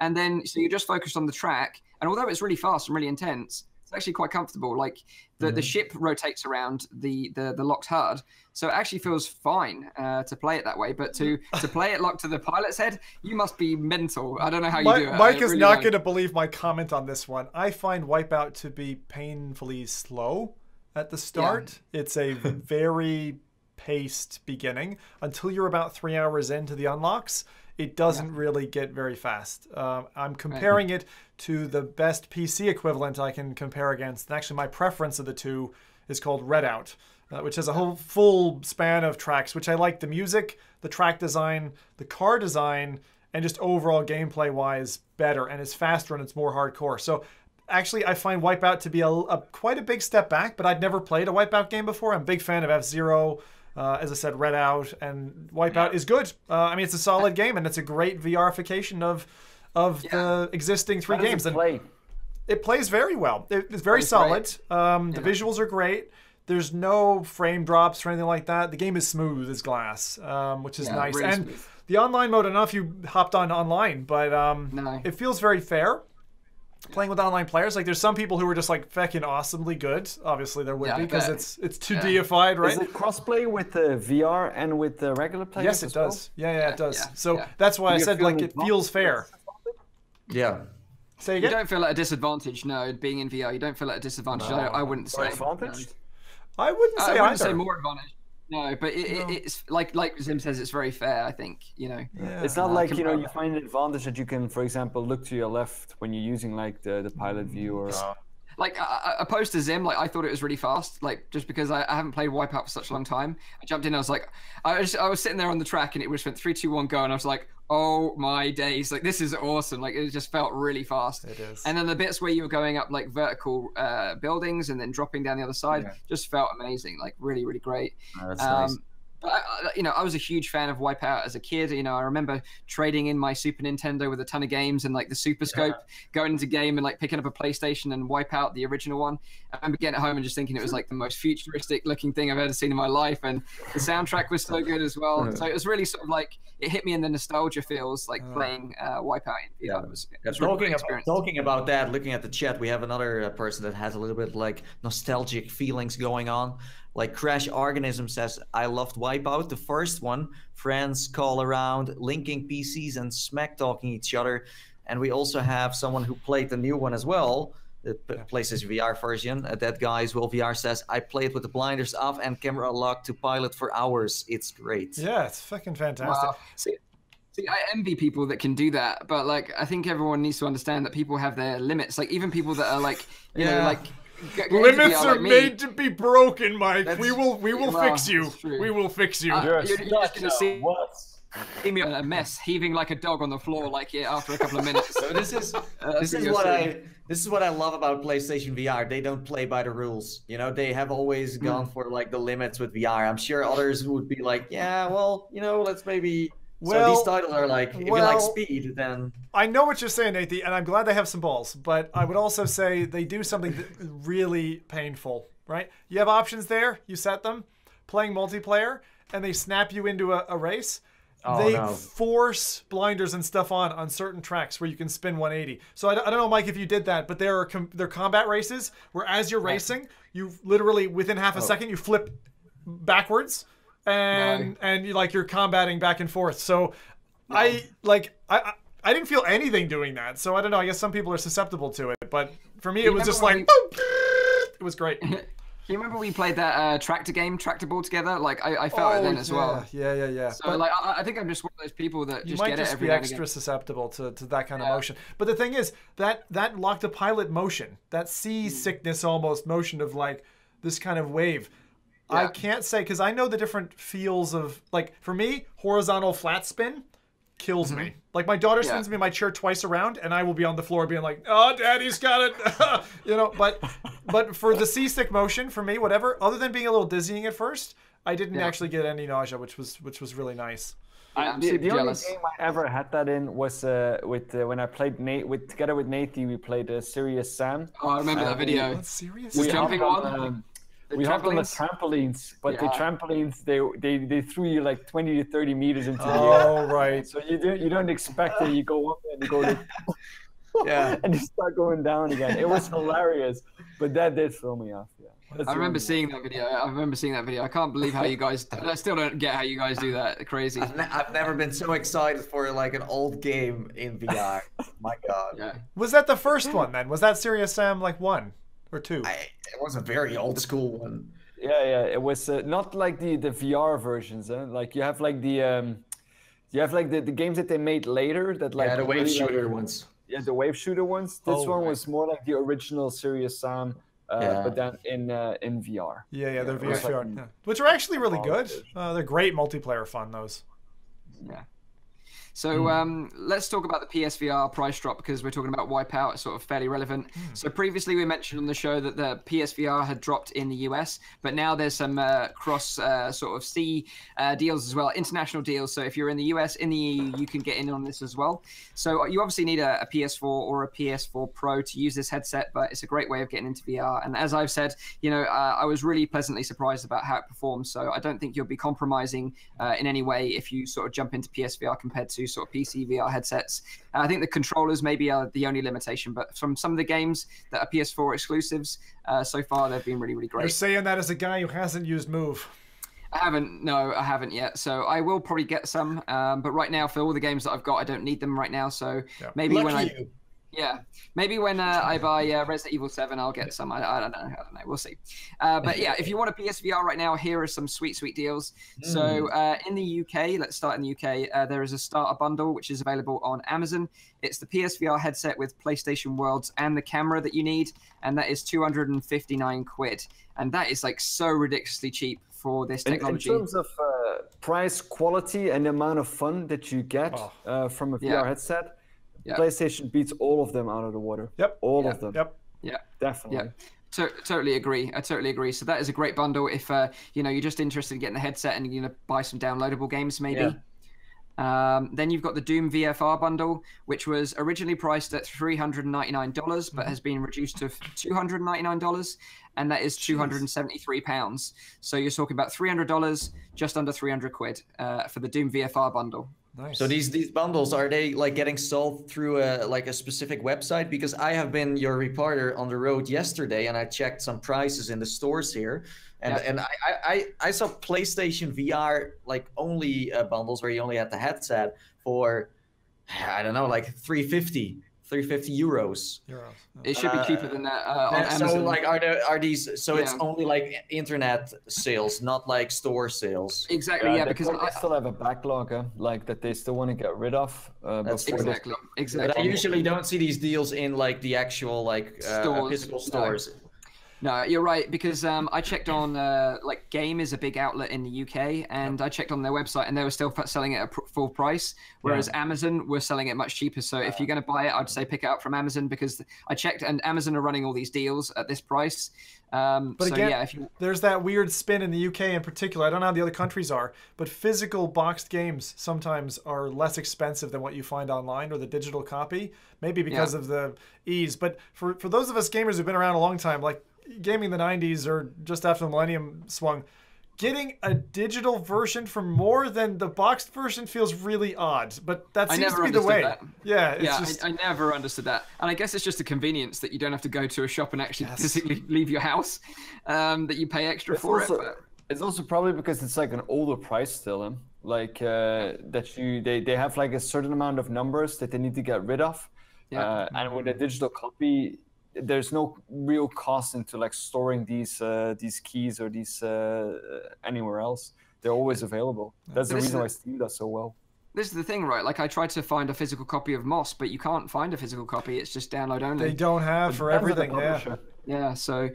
And then so you're just focused on the track, and although it's really fast and really intense, it's actually quite comfortable. Like the ship rotates around the locked HUD, so it actually feels fine to play it that way. But to play it locked to the pilot's head, you must be mental. I don't know how you do it. Mike is not going to believe my comment on this one. I find Wipeout to be painfully slow at the start. Yeah. It's a very paced beginning until you're about 3 hours into the unlocks. It doesn't really get very fast. I'm comparing it to the best PC equivalent I can compare against. And actually, my preference of the two is called Redout, which has a whole full span of tracks, which I like the music, the track design, the car design, and just overall gameplay-wise better. And it's faster and it's more hardcore. So actually, I find Wipeout to be quite a big step back, but I'd never played a Wipeout game before. I'm a big fan of F-Zero. As I said, Redout and Wipeout is good. I mean, it's a solid game, and it's a great VRification of the existing 3 games. And it plays very well. It's very solid. The visuals are great. There's no frame drops or anything like that. The game is smooth as glass, which is nice. Really and smooth. The online mode, I don't know if you hopped on online, but it feels very fair. Playing with online players, like there's some people who are just like feckin' awesomely good. Obviously there would be because it's too deified, right? Is it crossplay with the VR and with the regular players? Yes, it does. Yeah, it does. So that's why I said like it feels fair. Yeah. Say again? You don't feel at a disadvantage, no, being in VR. You don't feel at a disadvantage. No. I wouldn't say. Advantage? I wouldn't say I wouldn't say more advantage. No, but it's like Zim says, it's very fair. I think it's not like you find an advantage that you can, for example, look to your left when you're using like the pilot view or. Like opposed to Zim, like I thought it was really fast. Like just because I haven't played Wipeout for such a long time, I jumped in. I was like, I was sitting there on the track, and it just went 3, 2, 1, go, and I was like, oh my days, like this is awesome. Like it just felt really fast. It is. And then the bits where you were going up like vertical buildings and then dropping down the other side just felt amazing. Like really, really great. Oh, that's nice. But I was a huge fan of Wipeout as a kid. I remember trading in my Super Nintendo with a ton of games and like the Super Scope, going into game and like picking up a PlayStation and Wipeout, the original one. I remember getting it home and just thinking it was like the most futuristic looking thing I've ever seen in my life. And the soundtrack was so good as well. So it was really sort of like, it hit me in the nostalgia feels like playing Wipeout in VR. It was talking about that, looking at the chat, we have another person that has a little bit like nostalgic feelings going on. Like Crash Organism says, I loved Wipeout, the first one. Friends call around, linking PCs and smack talking each other. And we also have someone who played the new one as well, the PlayStation VR version. That guy as well, VR says, I played with the blinders off and camera locked to pilot for hours. It's great. Yeah, it's fucking fantastic. Wow. See, I envy people that can do that, but like I think everyone needs to understand that people have their limits. Like even people that are like, you know, like. Limits are made to be broken, Mike. We will fix you. We will fix you. You're just gonna see me a mess, heaving like a dog on the floor, like after a couple of minutes. So this is what I love about PlayStation VR. They don't play by the rules. They have always gone for like the limits with VR. I'm sure others would be like, yeah, well, let's maybe. So these titles are like, if you like speed, then... I know what you're saying, Nathie, and I'm glad they have some balls, but I would also say they do something really painful, right? You have options there, you set them, playing multiplayer, and they snap you into a race. They force blinders and stuff on certain tracks where you can spin 180. So I don't know, Mike, if you did that, but there are combat races where as you're racing, you literally, within half a second, you flip backwards, and you're combating back and forth. So I didn't feel anything doing that. So I don't know. I guess some people are susceptible to it, but for me it was just like it was great. You remember we played that Tractor Ball together? Like I felt it then as well. Yeah. So like I think I'm just one of those people that just get it every be extra susceptible to that kind of motion. But the thing is that locked to pilot motion, that seasickness almost motion of like this kind of wave. Yeah. I can't say, because I know the different feels of, like, for me, horizontal flat spin kills me. Like, my daughter spins me in my chair twice around, and I will be on the floor being like, oh, Daddy's got it. But for the seasick motion, for me, whatever, other than being a little dizzying at first, I didn't actually get any nausea, which was really nice. I'm the super only jealous. game I ever had that in was when I played together with Nathie. We played Serious Sam. Oh, I remember that video. That's serious. The We jumping hopped one. on, The we hopped on the trampolines. trampolines, but the Yeah. trampolines they threw you like 20 to 30 meters into the air. Oh, right. So you don't expect it. You go up and you go to Yeah. and you start going down again. It was hilarious, but that did throw me off. Yeah. That's I the remember only seeing that video. I can't believe how you guys. I still don't get how you guys do that. Crazy. I've never been so excited for like an old game in VR. My God. Yeah. Was that the first one then? Was that Serious Sam like 1 or 2? It was a very old school one. Yeah. It was not like the VR versions. Like you have like the games that they made later that like Yeah, the wave really, shooter ones. Yeah, the wave shooter ones. This Oh, one right. was more like the original Serious Sam, but then in VR. Yeah, they're it was VSVR, like- yeah. Which are actually really good. Polished. They're great multiplayer fun, those. Yeah. So let's talk about the PSVR price drop because we're talking about Wipeout. It's sort of fairly relevant. So previously we mentioned on the show that the PSVR had dropped in the US, but now there's some cross sort of C deals as well, international deals. So if you're in the US, in the EU, you can get in on this as well. So you obviously need a PS4 or a PS4 Pro to use this headset, but it's a great way of getting into VR. And as I've said, I was really pleasantly surprised about how it performs. So I don't think you'll be compromising in any way if you sort of jump into PSVR compared to sort of PC VR headsets. I think the controllers maybe are the only limitation, but from some of the games that are PS4 exclusives, so far they've been really, really great. You're saying that as a guy who hasn't used Move. I haven't yet. So I will probably get some, but right now for all the games that I've got, I don't need them right now. So maybe Lucky when I buy Resident Evil 7, I'll get some. I don't know. We'll see. But yeah, if you want a PSVR right now, here are some sweet deals. So in the UK, let's start in the UK. There is a starter bundle which is available on Amazon. It's the PSVR headset with PlayStation Worlds and the camera that you need, and that is 259 quid. And that is like so ridiculously cheap for this technology. In terms of price, quality, and the amount of fun that you get from a VR headset, PlayStation beats all of them out of the water. Yep. All of them. Yep. Yeah. Definitely. Yeah. Totally agree. I totally agree. So that is a great bundle if you're just interested in getting the headset and buy some downloadable games maybe. Then you've got the Doom VFR bundle, which was originally priced at $399, but has been reduced to $299, and that is £273. So you're talking about $300, just under 300 quid for the Doom VFR bundle. Nice. So these bundles, are they like getting sold through a specific website? Because I have been your reporter on the road yesterday and I checked some prices in the stores here. And I saw PlayStation VR like only bundles where you only had the headset for, I don't know, like 350 euros. It should be cheaper than that on Amazon. So like are these it's only like internet sales, not like store sales. Exactly, because they still have a backlog, like that they still want to get rid of. Exactly. But I usually don't see these deals in like the actual like physical stores. No, you're right, because I checked on like Game is a big outlet in the UK, and I checked on their website, and they were still selling it at full price, whereas Amazon were selling it much cheaper. So if you're going to buy it, I'd say pick it up from Amazon, because I checked, and Amazon are running all these deals at this price. But so, again, there's that weird spin in the UK in particular. I don't know how the other countries are, but physical boxed games sometimes are less expensive than what you find online or the digital copy, maybe because of the ease. But for those of us gamers who've been around a long time, like gaming in the 90s or just after the millennium swung, getting a digital version for more than the boxed version feels really odd, but that seems to be the way. I never understood that, and I guess it's just a convenience that you don't have to go to a shop and actually physically leave your house, that you pay extra for it. But it's also probably because it's like an older price still, like they have like a certain amount of numbers that they need to get rid of, and with a digital copy, there's no real cost into like storing these keys or these anywhere else. They're always available. That's the reason why Steam does so well. This is the thing, right? Like I tried to find a physical copy of Moss, but you can't find a physical copy. It's just download only. They don't have for everything. Yeah. So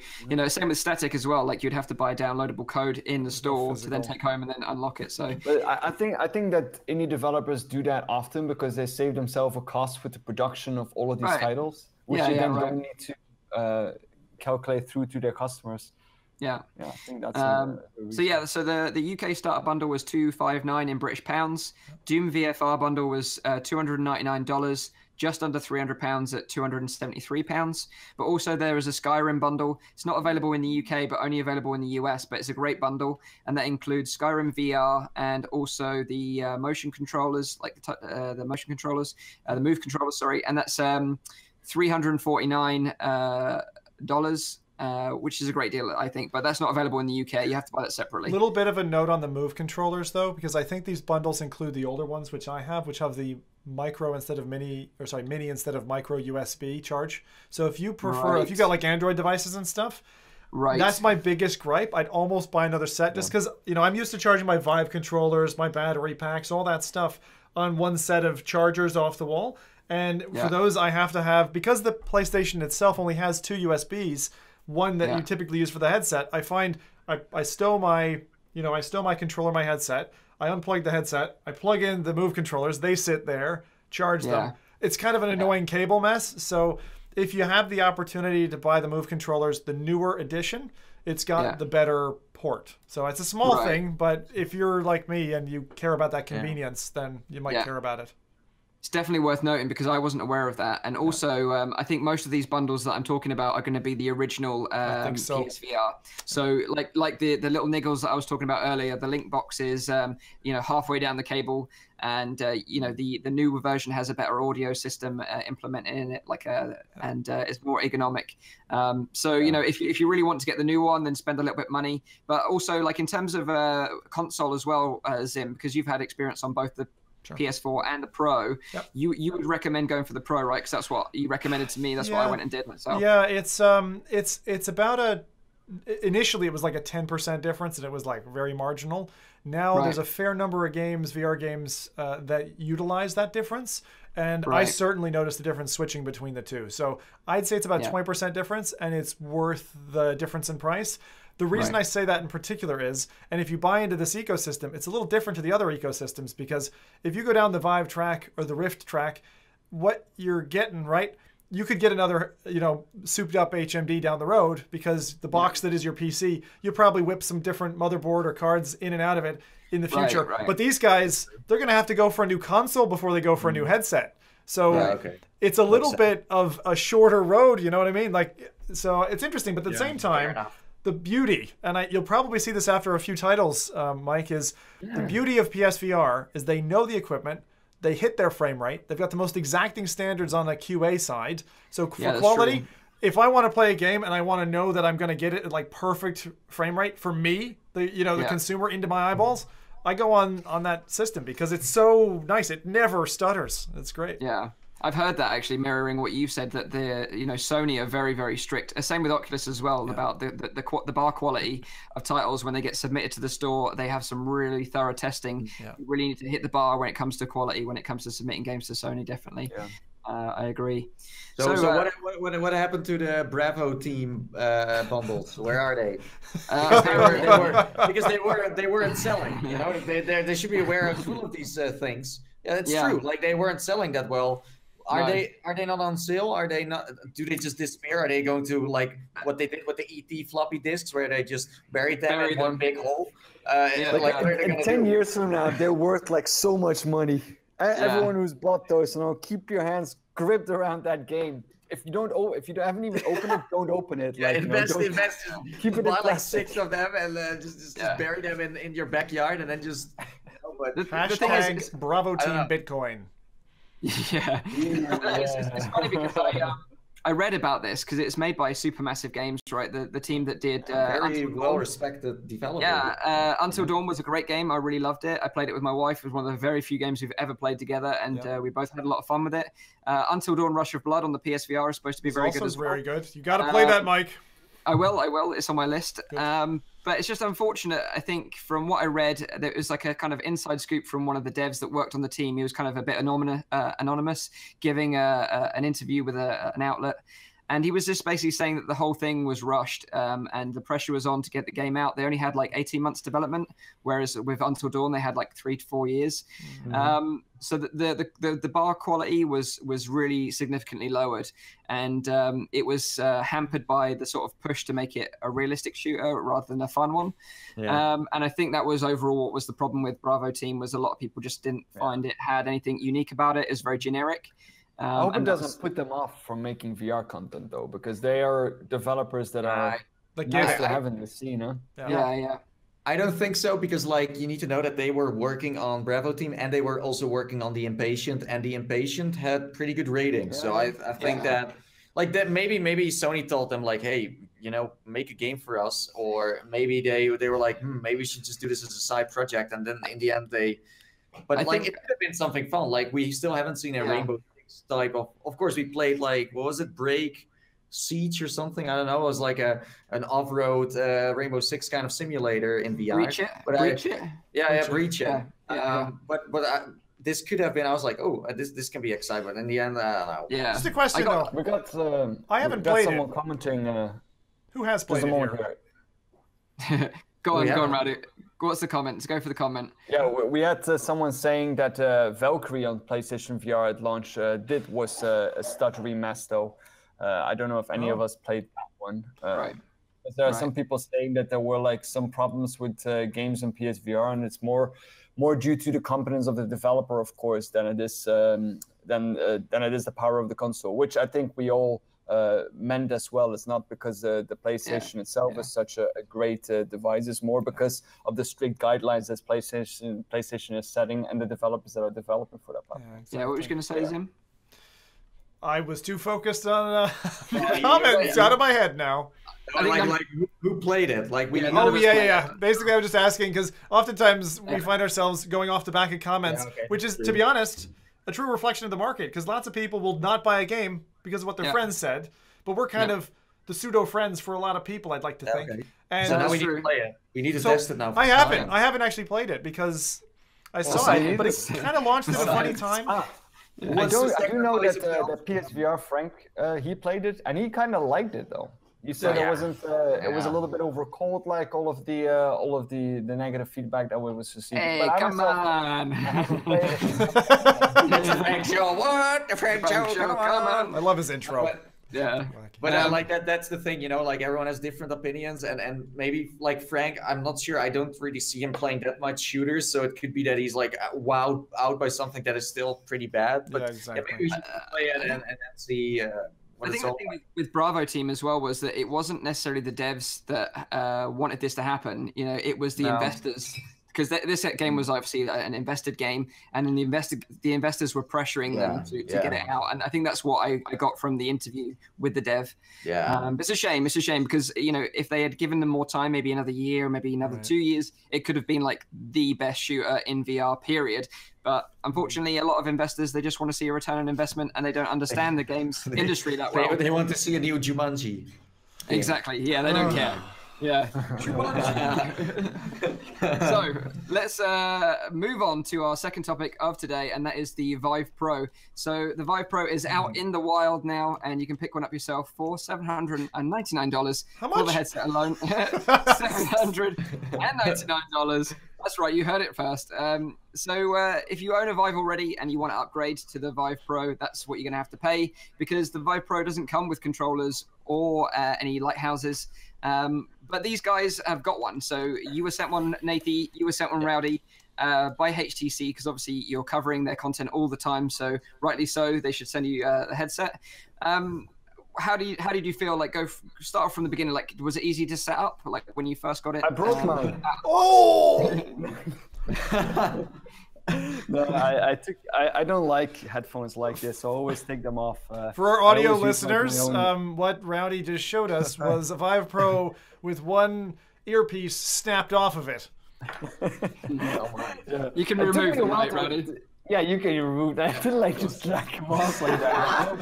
same with Static as well. Like you'd have to buy a downloadable code in the store to then take home and then unlock it. So, but I think that indie developers do that often because they save themselves a cost with the production of all of these titles, which they then don't need to calculate through to their customers. Yeah. Yeah, I think that's so yeah, so the UK starter bundle was $259 in British pounds. Doom VFR bundle was $299, just under £300 at £273. But also there is a Skyrim bundle. It's not available in the UK, but only available in the US. But it's a great bundle, and that includes Skyrim VR and also the motion controllers, like the motion controllers, the Move controllers. Sorry, and that's $349. Which is a great deal, I think, but that's not available in the UK. You have to buy that separately. Little bit of a note on the Move controllers, though, because I think these bundles include the older ones, which I have, which have the micro instead of mini, or sorry, mini instead of micro USB charge. So if you prefer, if you got like Android devices and stuff, that's my biggest gripe. I'd almost buy another set just because, you know, I'm used to charging my Vive controllers, my battery packs, all that stuff on one set of chargers off the wall. And for those, I have to have, because the PlayStation itself only has 2 USBs, one that you typically use for the headset, I find I stow my controller, my headset, I unplug the headset, I plug in the Move controllers, they sit there, charge them. It's kind of an annoying cable mess. So if you have the opportunity to buy the Move controllers, the newer edition, it's got the better port. So it's a small thing, but if you're like me and you care about that convenience, then you might care about it. It's definitely worth noting because I wasn't aware of that. And also, I think most of these bundles that I'm talking about are going to be the original PSVR. So like the little niggles that I was talking about earlier, the link box is, you know, halfway down the cable. And, you know, the newer version has a better audio system implemented in it, and it's more ergonomic. So, you know, if you really want to get the new one, then spend a little bit of money. But also, like in terms of console as well, Zim, because you've had experience on both the PS4 and the Pro, you would recommend going for the Pro, right? Because that's what you recommended to me. That's what I went and did myself. Yeah, it's about initially it was like a 10% difference, and it was like very marginal. Now there's a fair number of games, VR games, that utilize that difference, and I certainly noticed the difference switching between the two. So I'd say it's about 20% difference, and it's worth the difference in price. The reason I say that in particular is, and if you buy into this ecosystem, it's a little different to the other ecosystems, because if you go down the Vive track or the Rift track, what you're getting, you could get another, you know, souped up HMD down the road, because the box that is your PC, you probably whip some different motherboard or cards in and out of it in the future. But these guys, they're going to have to go for a new console before they go for a new headset. So it's a little bit of a shorter road, you know what I mean? Like, so it's interesting, but at the same time, the beauty, and you'll probably see this after a few titles, Mike, is the beauty of PSVR is they know the equipment, they hit their frame rate, they've got the most exacting standards on the QA side. So for quality, if I want to play a game and I want to know that I'm going to get it at like perfect frame rate for me, the consumer, into my eyeballs, I go on that system because it's so nice. It never stutters. It's great. Yeah. I've heard that, actually, mirroring what you said, that Sony are very, very strict. Same with Oculus as well, about the bar quality of titles when they get submitted to the store. They have some really thorough testing. You really need to hit the bar when it comes to quality, when it comes to submitting games to Sony, definitely. I agree. So what happened to the Bravo team bundles? Where are they? Because they weren't selling. You know, they should be aware of all of these things. Yeah, it's true. Like, they weren't selling that well. Are they not on sale? Are they not? Do they just disappear? Are they going to like what they did with the ET floppy disks, where they just buried them in one big hole? In 10 years from now, they're worth like so much money. Everyone who's bought those, keep your hands gripped around that game. If you haven't even opened it, don't open it. Invest. Keep it. Buy like 6 of them and just bury them in your backyard, and then just. Hashtag Bravo Team Bitcoin. Yeah. It's funny because I read about this because it's made by Supermassive Games, right? The team that did very well-respected developer. Yeah, Until Dawn was a great game. I really loved it. I played it with my wife. It was one of the very few games we've ever played together, and we both had a lot of fun with it. Until Dawn: Rush of Blood on the PSVR is supposed to be very good as well. Very good. You got to play that, Mike. I will. It's on my list. But it's just unfortunate, I think, from what I read, there was like a kind of inside scoop from one of the devs that worked on the team. He was kind of a bit anonymous, giving an interview with an outlet. And he was just basically saying that the whole thing was rushed, and the pressure was on to get the game out. They only had like 18 months development, whereas with Until Dawn they had like 3 to 4 years. So the bar quality was really significantly lowered, and it was hampered by the sort of push to make it a realistic shooter rather than a fun one. And I think that was overall what was the problem with Bravo Team, was a lot of people just didn't find it had anything unique about it. It's very generic. I hope it doesn't put them off from making VR content though, because they are developers that are nice to have in the scene, huh? Yeah. I don't think so, because like you need to know that they were working on Bravo Team and they were also working on The Impatient, and The Impatient had pretty good ratings. So I think that like that maybe Sony told them like, hey, you know, make a game for us, or maybe they were like, maybe we should just do this as a side project, and then in the end but I think it could have been something fun. Like we still haven't seen a Rainbow Six type of course we played like, what was it, Break Siege or something, I don't know. It was like an off-road Rainbow Six kind of simulator in VR. Breach it. Breach it. But this could have been. I was like, oh, this can be exciting. But in the end, I don't know. Yeah. Just a question though. We got. I haven't played someone it. commenting. Who has played it? Go on, Rowdy. What's the comment? Let's go for the comment. Yeah, we had someone saying that Valkyrie on PlayStation VR at launch was a stuttery mess though. I don't know if any of us played that one. Right. But there are some people saying that there were like some problems with games on PSVR, and it's more due to the competence of the developer, of course, than it is the power of the console, which I think we all meant as well. It's not because the PlayStation itself is such a great device. It's more because of the strict guidelines that PlayStation is setting and the developers that are developing for that platform. Yeah, exactly. What were you going to say, Zim? I was too focused on comments out of my head now. Like who played it? Like we. Basically, I was just asking because oftentimes we find ourselves going off the back of comments, which is, to be honest, a true reflection of the market. Because lots of people will not buy a game because of what their friends said, but we're kind of the pseudo friends for a lot of people, I'd like to think. Okay. And so now we need to play it. We need to test it now. I haven't actually played it because I saw it, but it kind of launched at a funny time. I do know that the PSVR Frank he played it and he kind of liked it though. You said it wasn't. It was a little bit overcold, like all of the negative feedback that we was receiving. Hey, come on! The Frank Show, what? The Frank Show, come on! I love his intro. But I like that. That's the thing, you know. Like everyone has different opinions, and maybe like Frank, I'm not sure. I don't really see him playing that much shooters, so it could be that he's like wowed out by something that is still pretty bad. But maybe we should play it and then see. I think the thing with Bravo Team as well was that it wasn't necessarily the devs that wanted this to happen. You know, it was the investors. Because this game was obviously an invested game, and then the investors were pressuring them to get it out. And I think that's what I got from the interview with the dev. It's a shame. It's a shame because, you know, if they had given them more time, maybe another year, maybe another 2 years, it could have been like the best shooter in VR, period. But unfortunately, a lot of investors, they just want to see a return on investment, and they don't understand the games industry that well. They want to see a new Jumanji. Exactly. Yeah, they don't care. Yeah. So let's move on to our second topic of today, and that is the Vive Pro. So the Vive Pro is out in the wild now, and you can pick one up yourself for $799 for the headset alone. $799. That's right, you heard it first. So if you own a Vive already and you want to upgrade to the Vive Pro, that's what you're going to have to pay, because the Vive Pro doesn't come with controllers or any lighthouses. But these guys have got one. So you were sent one, Nathie, you were sent one, Rowdy, by HTC, because obviously you're covering their content all the time. So rightly so, they should send you a headset. How did you feel? Like, start off from the beginning. Like, was it easy to set up? Like when you first got it? I broke mine. No, I don't like headphones like this, so I always take them off. For our audio listeners, what Rowdy just showed us was a Vive Pro with one earpiece snapped off of it. You can remove them, right, Rowdy? Yeah, you can remove that. I didn't like just drag them off like that.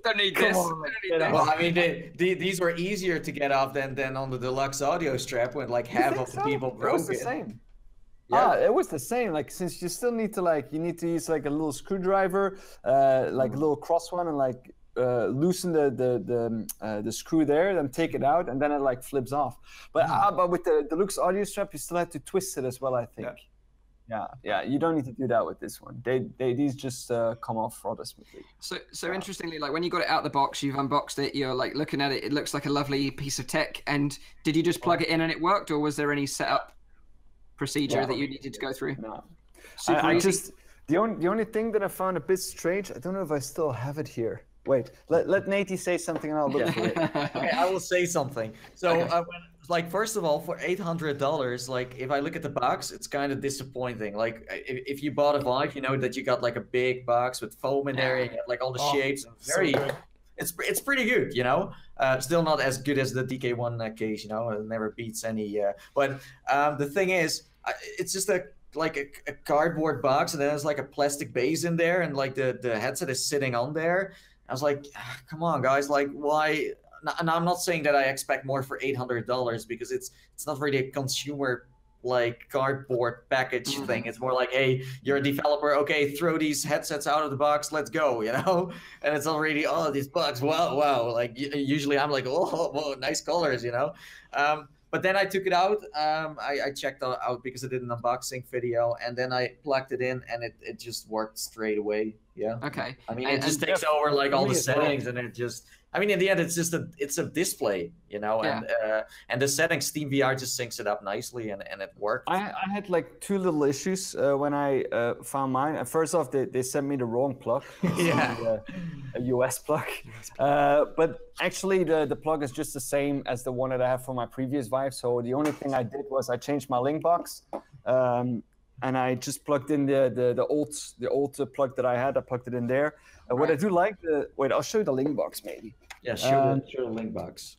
Don't need this. Well, I mean, these were easier to get off than on the deluxe audio strap when like half of the people broke it. It was the same. Yeah, it was the same. Like, since you still need to you need to use like a little screwdriver, like a little cross one, and like loosen the screw there, then take it out, and then it like flips off. But with the deluxe audio strap, you still have to twist it as well, I think. Yeah. You don't need to do that with this one. These just come off rather smoothly. So interestingly, like when you got it out of the box, you've unboxed it, you're like looking at it, it looks like a lovely piece of tech. And did you just plug it in and it worked, or was there any setup procedure that you needed to go through? No. Super easy? The only thing that I found a bit strange, I don't know if I still have it here. Wait, let Nathy say something and I'll look for it. Okay, I will say something. So, like, first of all, for $800, like, if I look at the box, it's kind of disappointing. Like, if you bought a Vive, you know that you got like a big box with foam in there, you got like all the shapes, and it's pretty good, you know. Still not as good as the DK1 case, you know. It never beats any. But the thing is, it's just a cardboard box, and then there's like a plastic base in there, and like the headset is sitting on there. I was like, come on, guys, like, why? And I'm not saying that I expect more for $800 because it's not really a consumer like cardboard package thing. It's more like, hey, you're a developer, okay, throw these headsets out of the box, let's go, you know. And it's already, oh, these bugs, wow. Like usually I'm like, oh, whoa, nice colors, you know. But then I took it out. I checked out because I did an unboxing video, and then I plugged it in, and it just worked straight away. Yeah. Okay. I mean, it just takes over like all the settings, and it just. I mean, in the end, it's just a display, you know, and the settings, SteamVR just syncs it up nicely, and it worked. I had like two little issues when I found mine. First off, they sent me the wrong plug. A US plug. But actually, the plug is just the same as the one that I have for my previous Vive. So the only thing I did was I changed my link box, and I just plugged in the old plug that I had. I plugged it in there. What I do like wait, I'll show you the link box maybe. Yeah, show the link box.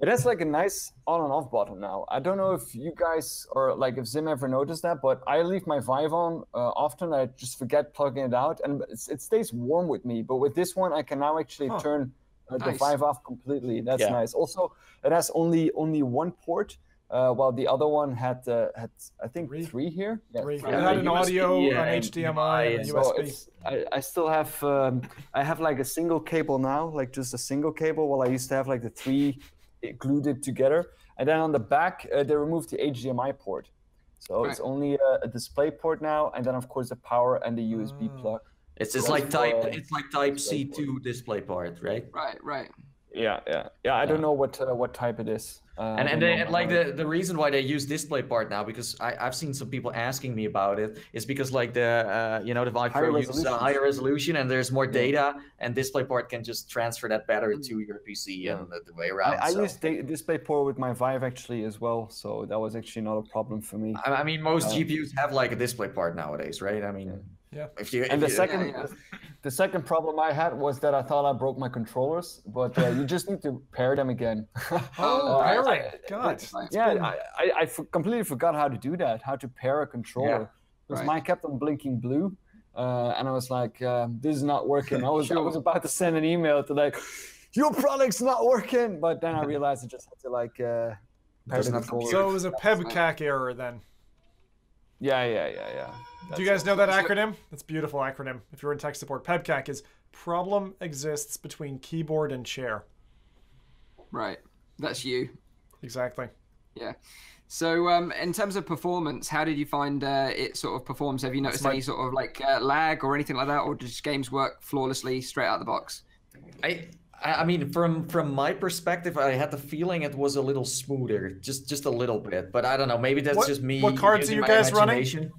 It has like a nice on and off button now. I don't know if you guys or like if Zim ever noticed that, but I leave my Vive on often. I just forget plugging it out, and it stays warm with me. But with this one, I can now actually turn the Vive off completely. That's nice. Also, it has only one port. While the other one had I think three here. Yeah, it had an audio, an HDMI, and USB. So I still have I have like a single cable now, like just a single cable. While I used to have like the three glued it together, and then on the back they removed the HDMI port, so it's only a display port now, and then of course the power and the USB plug. It's like Type C2 display port, right? Right. Yeah. I don't know what type it is. And like the reason why they use display part now, because I've seen some people asking me about it, is because like the the Vive Pro uses a higher resolution and there's more data, and display part can just transfer that better to your PC and the way around. I use display port with my Vive actually as well, so that was actually not a problem for me. I mean, most GPUs have like a display part nowadays, right? I mean. Yeah. The second problem I had was that I thought I broke my controllers, but you just need to pair them again. Pairing. God. I completely forgot how to do that, how to pair a controller. Because mine kept on blinking blue, and I was like, this is not working. I was about to send an email to like, your product's not working, but then I realized I just had to like pair the controller. So it was a PEBCAC error then. Yeah. Do you guys know that acronym? That's a beautiful acronym. If you're in tech support, PEBCAC is problem exists between keyboard and chair. Right. That's you. Exactly. Yeah. So in terms of performance, how did you find it sort of performs? Have you noticed any sort of like lag or anything like that, or does games work flawlessly straight out of the box? I mean, from my perspective, I had the feeling it was a little smoother, just a little bit. But I don't know. Maybe that's just me. What cards are you guys running?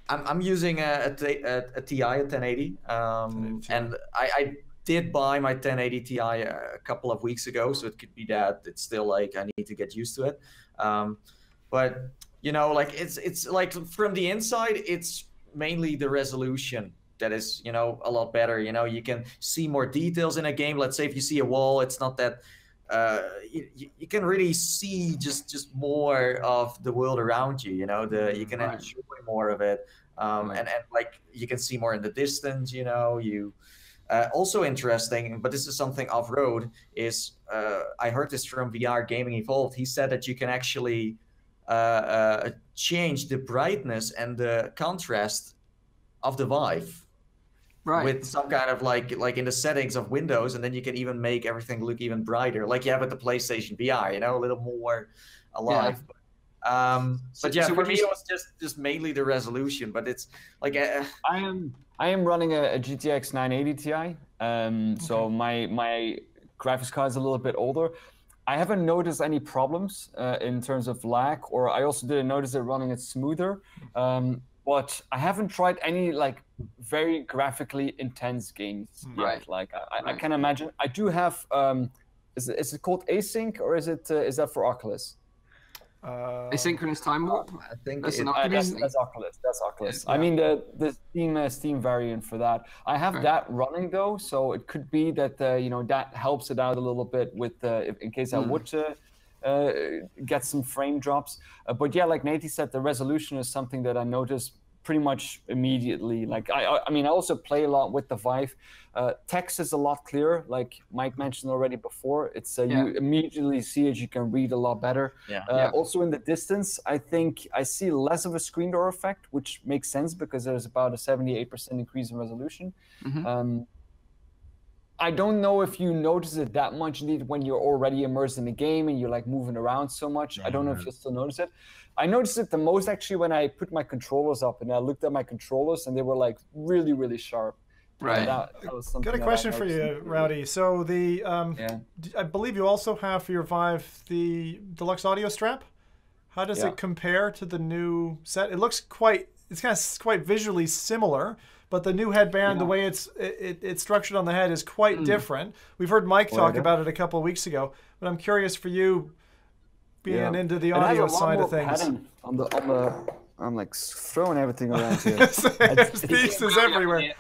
I'm using a TI, a 1080, and I did buy my 1080 Ti a couple of weeks ago, so it could be that it's still like I need to get used to it. But you know, like it's like from the inside, it's mainly the resolution that is, you know, a lot better. You know, you can see more details in a game. Let's say if you see a wall, it's not that you can really see just more of the world around you. You know, you can enjoy more of it, and like you can see more in the distance. You know, also interesting, but this is something off-road. Is I heard this from VR Gaming Evolved. He said that you can actually change the brightness and the contrast of the Vive. with some kind of like in the settings of Windows, and then you can even make everything look even brighter, like you have at the PlayStation VR, you know, a little more alive. Yeah. But yeah, for me it was just mainly the resolution. But it's like I am running a GTX 980 Ti, so my graphics card is a little bit older. I haven't noticed any problems in terms of lag, or I also didn't notice it running it smoother. But I haven't tried any like very graphically intense games yet. Like I can imagine. I do have. Is it called Async, or is that for Oculus? Asynchronous time warp. I think that's Oculus. That's Oculus. Yeah. I mean the Steam variant for that. I have that running though, so it could be that that helps it out a little bit with in case I would get some frame drops. But yeah, like Nathie said, the resolution is something that I noticed pretty much immediately. Like I mean, I also play a lot with the Vive. Text is a lot clearer, like Mike mentioned already before. It's you immediately see it, you can read a lot better. Also in the distance, I think I see less of a screen door effect, which makes sense because there's about a 78% increase in resolution. I don't know if you notice it that much when you're already immersed in the game and you're like moving around so much. I don't know if you'll still notice it. I noticed it the most actually when I put my controllers up and I looked at my controllers and they were like really, really sharp. Right. That was something. Got a question for you, Rowdy. So the I believe you also have for your Vive the deluxe audio strap. How does it compare to the new set? It looks quite visually similar, but the new headband, the way it's structured on the head is quite different. We've heard Mike talk about it a couple of weeks ago, but I'm curious for you, being into the audio side of things. On the, I'm like throwing everything around here. There's pieces everywhere.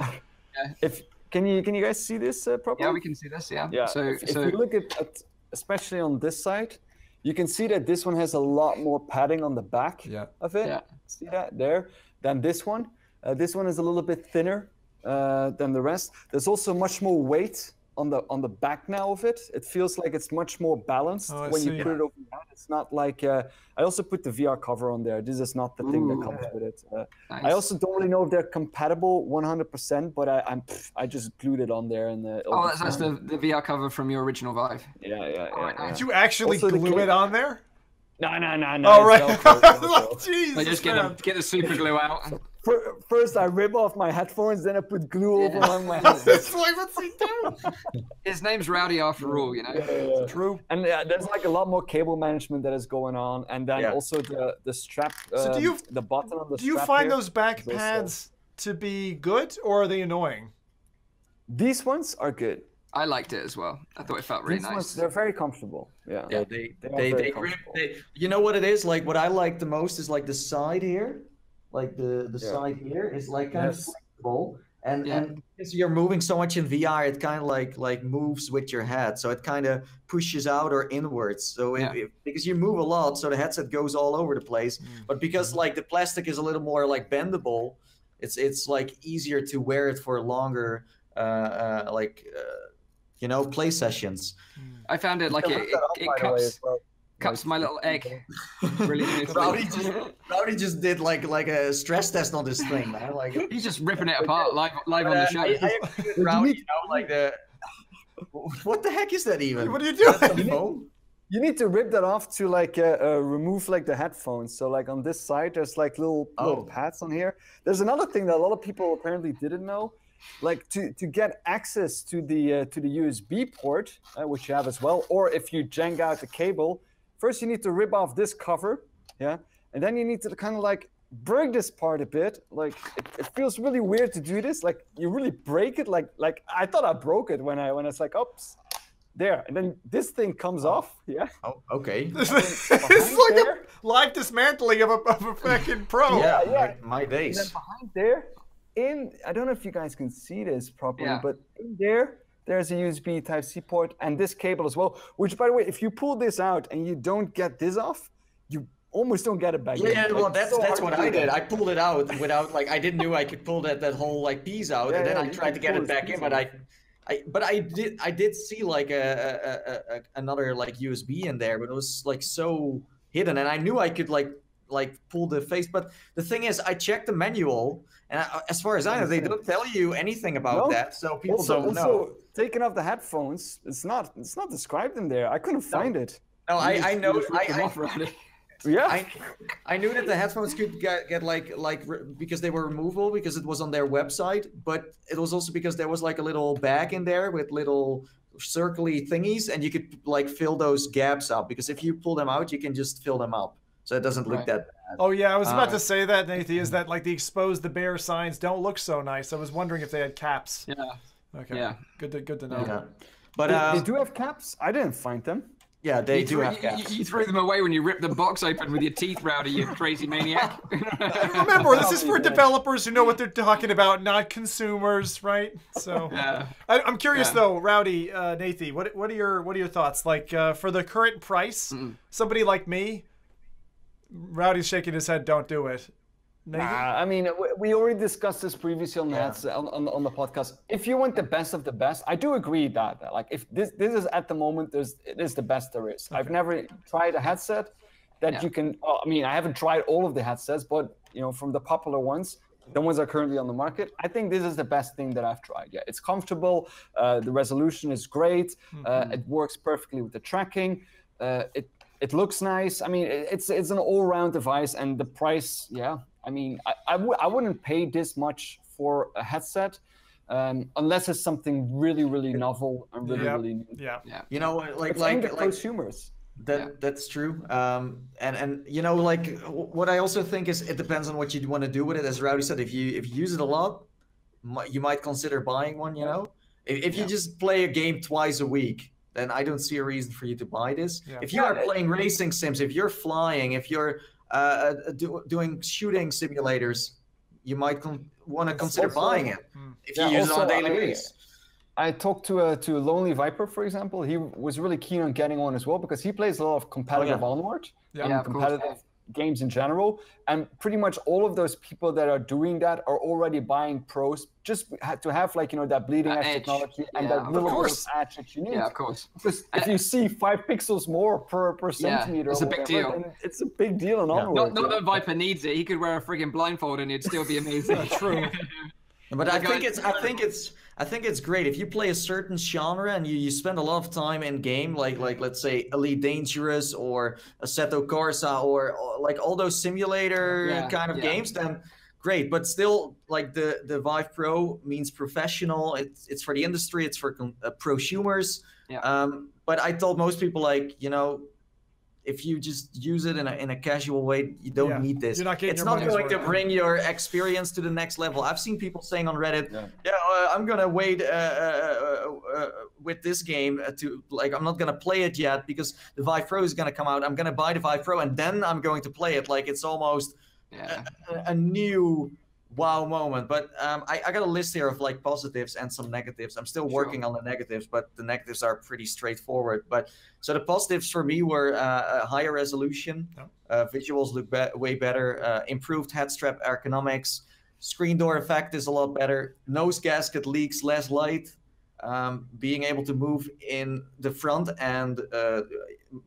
Can you guys see this properly? Yeah, we can see this. Yeah. So if you look at especially on this side, you can see that this one has a lot more padding on the back of it. See that there? Than this one. This one is a little bit thinner than the rest. There's also much more weight on the back now of it. It feels like it's much more balanced when you put it over your head. It's not like I also put the VR cover on there. This is not the thing that comes with it. Nice. I also don't really know if they're compatible 100%, but I just glued it on there. And that's the VR cover from your original Vive. Yeah. Did you actually glue it on there? No. Oh, right. Jesus, just get the super glue out. First, I rip off my headphones, then I put glue over on my headphones. It's like, what's he doing? His name's Rowdy after all, you know. True. And there's like a lot more cable management that is going on, and then also the strap. So the button on the strap. Do you find those back pads to be good, or are they annoying? These ones are good. I liked it as well. I thought it felt really nice. They're very comfortable. Yeah. They you know what it is? Like what I like the most is like the side here. Like the side here is like kind of flexible, and because you're moving so much in VR, it kind of like moves with your head, so it kind of pushes out or inwards. So because you move a lot, so the headset goes all over the place. But because like the plastic is a little more like bendable, it's like easier to wear it for longer, play sessions. I found it like it cups my little egg really nicely. Rowdy just did like a stress test on this thing, man. Like he's just ripping it apart live on the show. I agree with Rowdy, like what the heck is that even? What are you doing? You need to rip that off to like remove like the headphones. So like on this side, there's like little pads on here. There's another thing that a lot of people apparently didn't know. Like to get access to the USB port, which you have as well, or if you jank out the cable, first you need to rip off this cover, and then you need to kind of like break this part a bit. Like it feels really weird to do this. Like you really break it. Like I thought I broke it when it's like, oops, there, and then this thing comes off. Yeah. Oh, okay. This is like a live dismantling of a fucking Pro. Yeah. My days. And then behind there. I don't know if you guys can see this properly, but in there's a USB Type-C port and this cable as well, which, by the way, if you pull this out and you don't get this off, you almost don't get it back in. Yeah, well, that's what I did. I pulled it out without, like, I didn't know I could pull that whole, like, piece out, and then I tried to get it back in, but I did see, like, another, like, USB in there, but it was, like, so hidden, and I knew I could, like, like pull the face. But the thing is, I checked the manual, and as far as I know, they don't tell you anything about that, so people don't know. Also, taking off the headphones, it's not described in there. I couldn't find it. No, I know. Yeah, I knew that the headphones could get like because they were removable because it was on their website, but it was also because there was like a little bag in there with little circly thingies, and you could like fill those gaps up, because if you pull them out, you can just fill them up, so it doesn't look that bad. Oh yeah, I was about to say that, Nathie, is that like the expose the bear signs don't look so nice. I was wondering if they had caps. Yeah. Okay. Yeah. Good to know. Yeah. But they do have caps. I didn't find them. Yeah, they do have caps. You threw them away when you ripped the box open with your teeth, Rowdy, you crazy maniac. Remember, this is for developers who know what they're talking about, not consumers, right? So, I'm curious though, Rowdy, Nathie, what are your thoughts? Like for the current price, somebody like me, Rowdy's shaking his head. Don't do it. I mean, we already discussed this previously on the podcast. If you want the best of the best, I do agree that like if this is at the moment, it is the best there is. Okay. I've never tried a headset that you can. Well, I mean, I haven't tried all of the headsets, but you know, from the popular ones, the ones that are currently on the market, I think this is the best thing that I've tried. Yeah, it's comfortable. The resolution is great. It works perfectly with the tracking. It looks nice. I mean, it's an all-round device, and the price, I mean, I wouldn't pay this much for a headset unless it's something really, really novel and really new. Yeah. You know, like prosumers. That's true. And you know, like what I also think is it depends on what you want to do with it. As Rowdy said, if you use it a lot, you might consider buying one. You know, if you just play a game twice a week, then I don't see a reason for you to buy this. Yeah. If you are playing racing sims, if you're flying, if you're doing shooting simulators, you might want to consider buying it if you use it on a daily basis. I talked to Lonely Viper, for example. He was really keen on getting one as well because he plays a lot of competitive Onward and competitive games in general. And pretty much all of those people that are doing that are already buying pros just to have like, you know, that bleeding edge technology and that little bit of edge that you need. Yeah, of course. Because if you see 5 pixels more per centimeter, it's a big deal. It's a big deal in Onward. Not that Viper needs it. He could wear a friggin' blindfold and it'd still be amazing. True. But I think it's great if you play a certain genre and you spend a lot of time in game, like let's say Elite Dangerous or Assetto Corsa or like all those simulator kind of games, then great. But still, like the Vive Pro means professional. It's for the industry. It's for prosumers. Yeah. But I told most people, like, you know, if you just use it in a casual way, you don't need this. It's not going to bring your experience to the next level. I've seen people saying on Reddit, I'm gonna wait with this game I'm not gonna play it yet because the Vive Pro is gonna come out. I'm gonna buy the Vive Pro and then I'm going to play it. Like it's almost a new wow moment. But I got a list here of like positives and some negatives. I'm still working on the negatives, but the negatives are pretty straightforward. But so the positives for me were a higher resolution, visuals look way better, improved head strap ergonomics, screen door effect is a lot better, nose gasket leaks less light, being able to move in the front and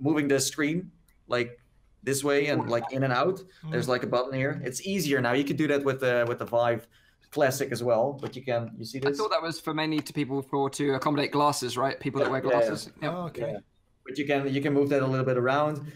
moving the screen like this way and like in and out. There's like a button here. It's easier now. You can do that with the Vive Classic as well, but you see this? I thought that was for mainly to accommodate glasses, right? People that wear glasses. Yeah. Oh, okay. Yeah. But you can move that a little bit around.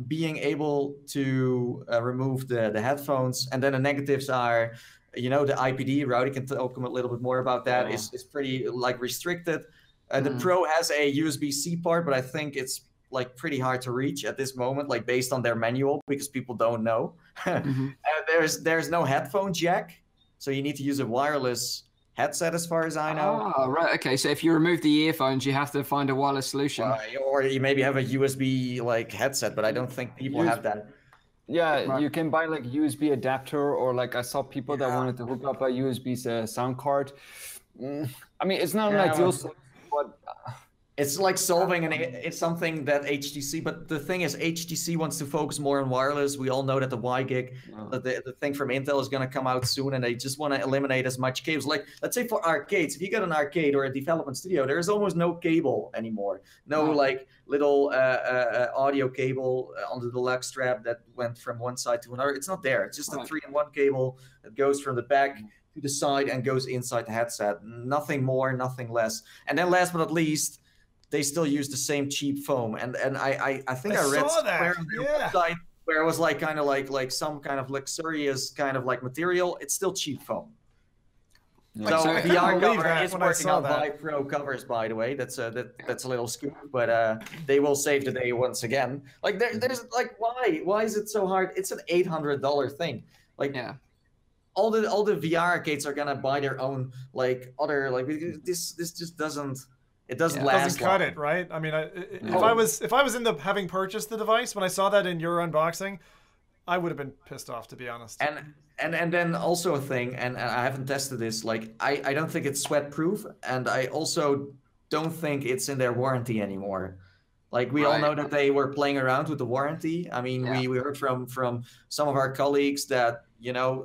Being able to remove the headphones, and then the negatives are, you know, the IPD. Rowdy can talk a little bit more about that. Is pretty like restricted. The Pro has a USB-C part, but I think it's like pretty hard to reach at this moment, like based on their manual, because people don't know. There's no headphone jack, so you need to use a wireless headset as far as I know. Oh, right. Okay, so if you remove the earphones, you have to find a wireless solution. Or you maybe have a USB like headset, but I don't think people have that. Yeah, you can buy like a USB adapter, or like I saw people that wanted to hook up a USB sound card. I mean, it's not an ideal solution, but It's like solving it's something that HTC, but the thing is HTC wants to focus more on wireless. We all know that the WiGig, the thing from Intel is going to come out soon, and they just want to eliminate as much cables. Like, let's say for arcades, if you got an arcade or a development studio, there is almost no cable anymore. No like little audio cable on the deluxe strap that went from one side to another. It's not there. It's just a 3-in-1 cable that goes from the back to the side and goes inside the headset. Nothing more, nothing less. And then last but not least, they still use the same cheap foam, and I think I read somewhere on their website where it was like kind of like some kind of luxurious kind of like material. It's still cheap foam. So VR cover is working on Vive Pro covers, by the way. That's a little scoop, but they will save the day once again. Like there's like why is it so hard? It's an $800 thing. Like all the VR arcades are gonna buy their own like other like this just doesn't. It doesn't last. Doesn't cut it, right? I mean, if I was in the having purchased the device when I saw that in your unboxing, I would have been pissed off, to be honest. And then also a thing, and I haven't tested this. Like I don't think it's sweat proof, and I also don't think it's in their warranty anymore. Like we all know that they were playing around with the warranty. I mean, we heard from some of our colleagues that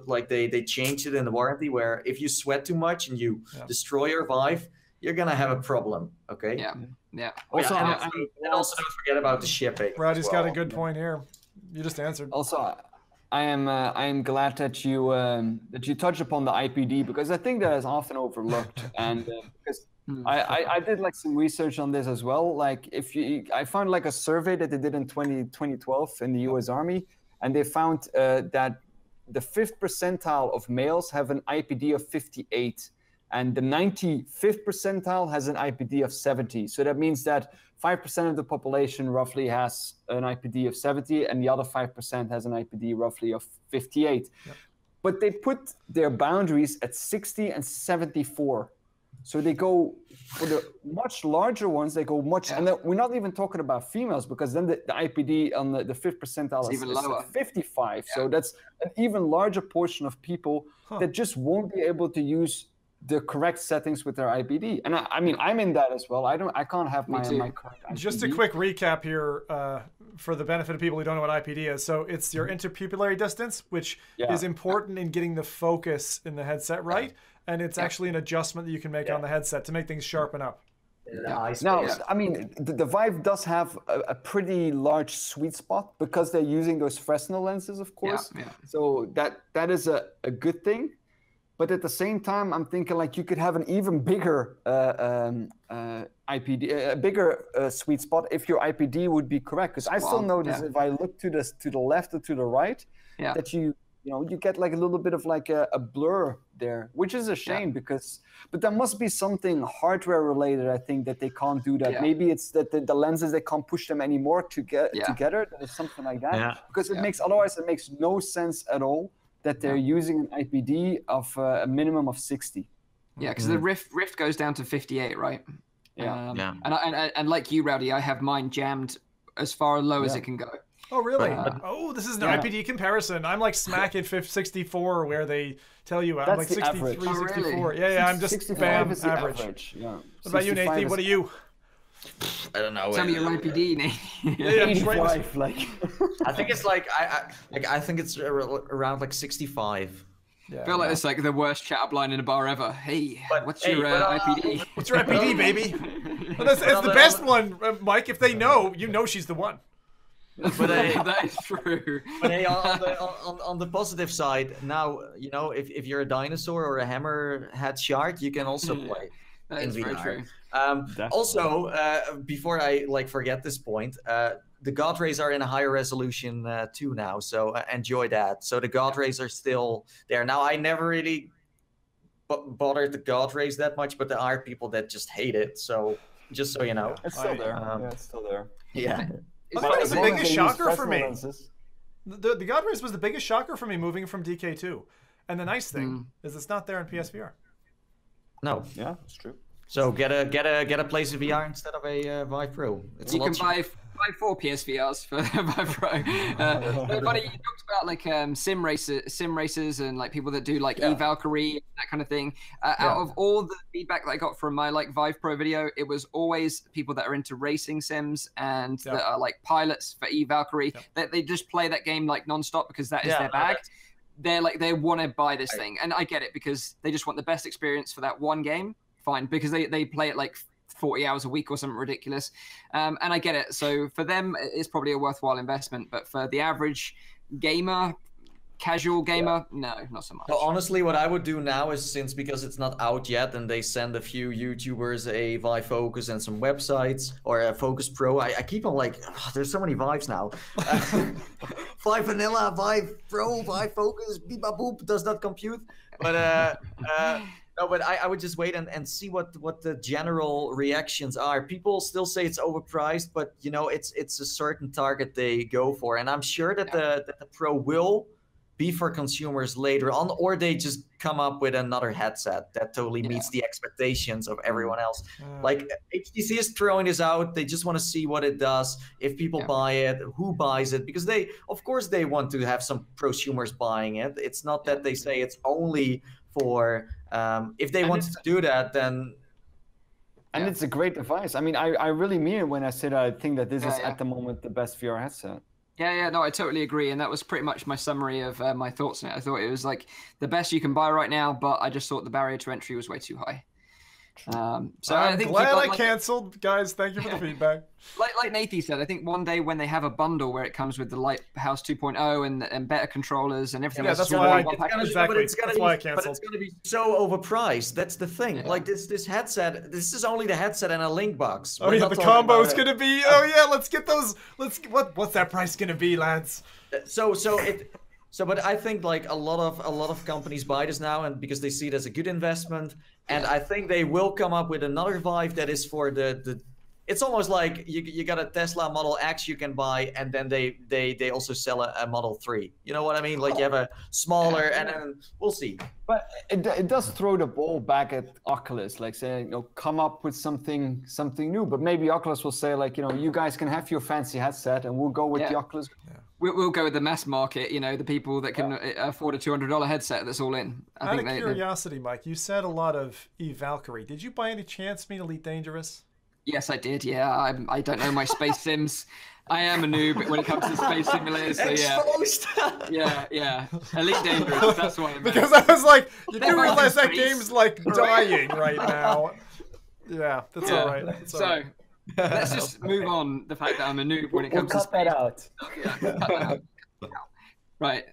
like they changed it in the warranty where if you sweat too much and you destroy your Vive, you're gonna have a problem, okay? Yeah. Also, and also don't forget about the shipping. Rowdy's got a good point here. You just answered. Also, I am glad that you touch upon the IPD because I think that is often overlooked, and because I did like some research on this as well. Like I found like a survey that they did in 2012 in the U.S. Army, and they found that the 5th percentile of males have an IPD of 58. And the 95th percentile has an IPD of 70. So that means that 5% of the population roughly has an IPD of 70, and the other 5% has an IPD roughly of 58. But they put their boundaries at 60 and 74. So they go for the much larger ones, they go much, and then we're not even talking about females because then the IPD on the 5th percentile is even lower, 55. So that's an even larger portion of people that just won't be able to use the correct settings with their IPD. And I mean, I'm in that as well. I can't have my correct IPD. Just a quick recap here for the benefit of people who don't know what IPD is. So it's your interpupillary distance, which is important in getting the focus in the headset right. And it's actually an adjustment that you can make on the headset to make things sharpen up. Now, I mean, the Vive does have a pretty large sweet spot because they're using those Fresnel lenses, of course. So that is a good thing. But at the same time, I'm thinking like you could have an even bigger IPD, a bigger sweet spot if your IPD would be correct. Because I still notice if I look to the left or to the right, that you get like a little bit of like a blur there, which is a shame because. But there must be something hardware related. I think that they can't do that. Maybe it's that the lenses they can't push them anymore together. That is something like that. Because otherwise it makes no sense at all that they're using an IPD of a minimum of 60. Yeah, because the Rift goes down to 58, right? And like you, Rowdy, I have mine jammed as far low as it can go. Oh, really? This is an IPD comparison. I'm like smack at 64 where they tell you I'm like 63, 64. Yeah, I'm just spam average. Yeah. What about you, Nathie? What are you? I don't know. Tell me your IPD, Nathie. 85, like. I think it's like I think it's around like 65. I feel like it's like the worst chat-up line in a bar ever. Hey, what's your IPD? What's your IPD, baby? Well, it's the best one, Mike. If they know, you know she's the one. But that is true. But hey, on the positive side, now if you're a dinosaur or a hammerhead shark, you can also play. That is very true. Also, before I forget this point, the God rays are in a higher resolution too now, so enjoy that. So the God rays are still there. Now, I never really bothered the God rays that much, but there are people that just hate it. So just so you know, it's still there. It's still there. Yeah. I think it's the biggest shocker for me. The God rays was the biggest shocker for me moving from DK2. And the nice thing is it's not there in PSVR. No. Yeah, that's true. So get a PlayStation VR instead of a Vive Pro. You can buy Vive 4 PSVRs for Vive Pro. But funny, you talked about like sim racers and like people that do like eValkyrie, that kind of thing. Out of all the feedback that I got from my like Vive Pro video, it was always people that are into racing sims and that are like pilots for eValkyrie. That they just play that game like nonstop because that is their bag. They're like, they want to buy this thing, and I get it because they just want the best experience for that one game. Fine, because they play it like 40 hours a week or something ridiculous, and I get it. So for them, it's probably a worthwhile investment, but for the average gamer, casual gamer, no, not so much. So honestly, what I would do now is, because it's not out yet and they send a few YouTubers a Vive Focus and some websites, or a Focus Pro, I keep on like, there's so many Vives now. Vive Vanilla, Vive Pro, Vive Focus, beep boop, does not compute. But no, but I would just wait and see what the general reactions are. People still say it's overpriced, but you know, it's a certain target they go for, and I'm sure that the Pro will be for consumers later on, or they just come up with another headset that totally meets the expectations of everyone else. Like HTC is throwing this out. They just want to see what it does. If people buy it, who buys it? Because they, of course, they want to have some prosumers buying it. It's not that they say it's only for, if they wanted to do that, then. And it's a great device. I mean, I really mean it when I said I think that this is at the moment the best VR headset. Yeah, no, I totally agree, and that was pretty much my summary of my thoughts on it. I thought it was like the best you can buy right now, but I just thought the barrier to entry was way too high. So I'm I think glad I canceled, guys. Thank you for the feedback. Like Nathie said, I think one day when they have a bundle where it comes with the Lighthouse 2.0 and better controllers and everything else, that's why I canceled. But it's gonna be so overpriced. That's the thing. Like this headset, this is only the headset and a link box. Oh yeah, the combo is gonna be. Oh yeah, let's get those. What's that price gonna be, lads? But I think like a lot of companies buy this now, and because they see it as a good investment, and I think they will come up with another Vive that is for the. It's almost like you got a Tesla Model X you can buy, and then they also sell a Model 3. You know what I mean? Like you have a smaller, and then we'll see. But it does throw the ball back at Oculus, like saying, you know, come up with something new. But maybe Oculus will say, like, you know, you guys can have your fancy headset, and we'll go with the Oculus. We'll go with the mass market, you know, the people that can afford a $200 headset that's all in. Out of curiosity, Mike, you said a lot of eValkyrie. Did you by any chance mean Elite Dangerous? Yes, I did. Yeah, I don't know my space sims. I am a noob when it comes to space simulators. So yeah. Elite Dangerous. That's what I meant. Because I was like, you do realize that game's like dying right now. Yeah, that's all right. Let's just move on. The fact that I'm a noob when it comes to space. Cut that out. Right.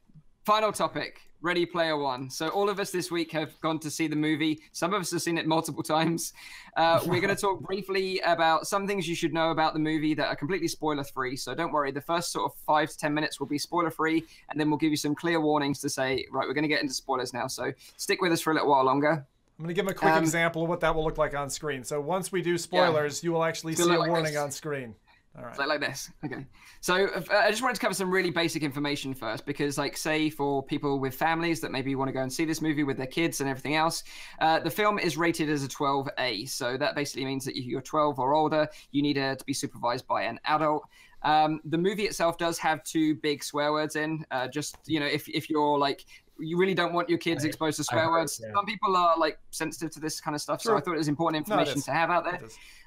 Final topic. Ready Player One. So all of us this week have gone to see the movie. Some of us have seen it multiple times. We're going to talk briefly about some things you should know about the movie that are completely spoiler-free. So don't worry, the first sort of 5 to 10 minutes will be spoiler-free, and then we'll give you some clear warnings to say, right, we're going to get into spoilers now. So stick with us for a little while longer. I'm going to give them a quick example of what that will look like on screen. So once we do spoilers, you will actually see a warning on screen. All right. So like this. Okay. So I just wanted to cover some really basic information first, because like say for people with families that maybe want to go and see this movie with their kids and everything else, the film is rated as a 12A. So that basically means that if you're 12 or older, you need to be supervised by an adult. The movie itself does have 2 big swear words in. Just, you know, if you're like, you really don't want your kids exposed to swear words. Some people are like sensitive to this kind of stuff. So I thought it was important information to have out there.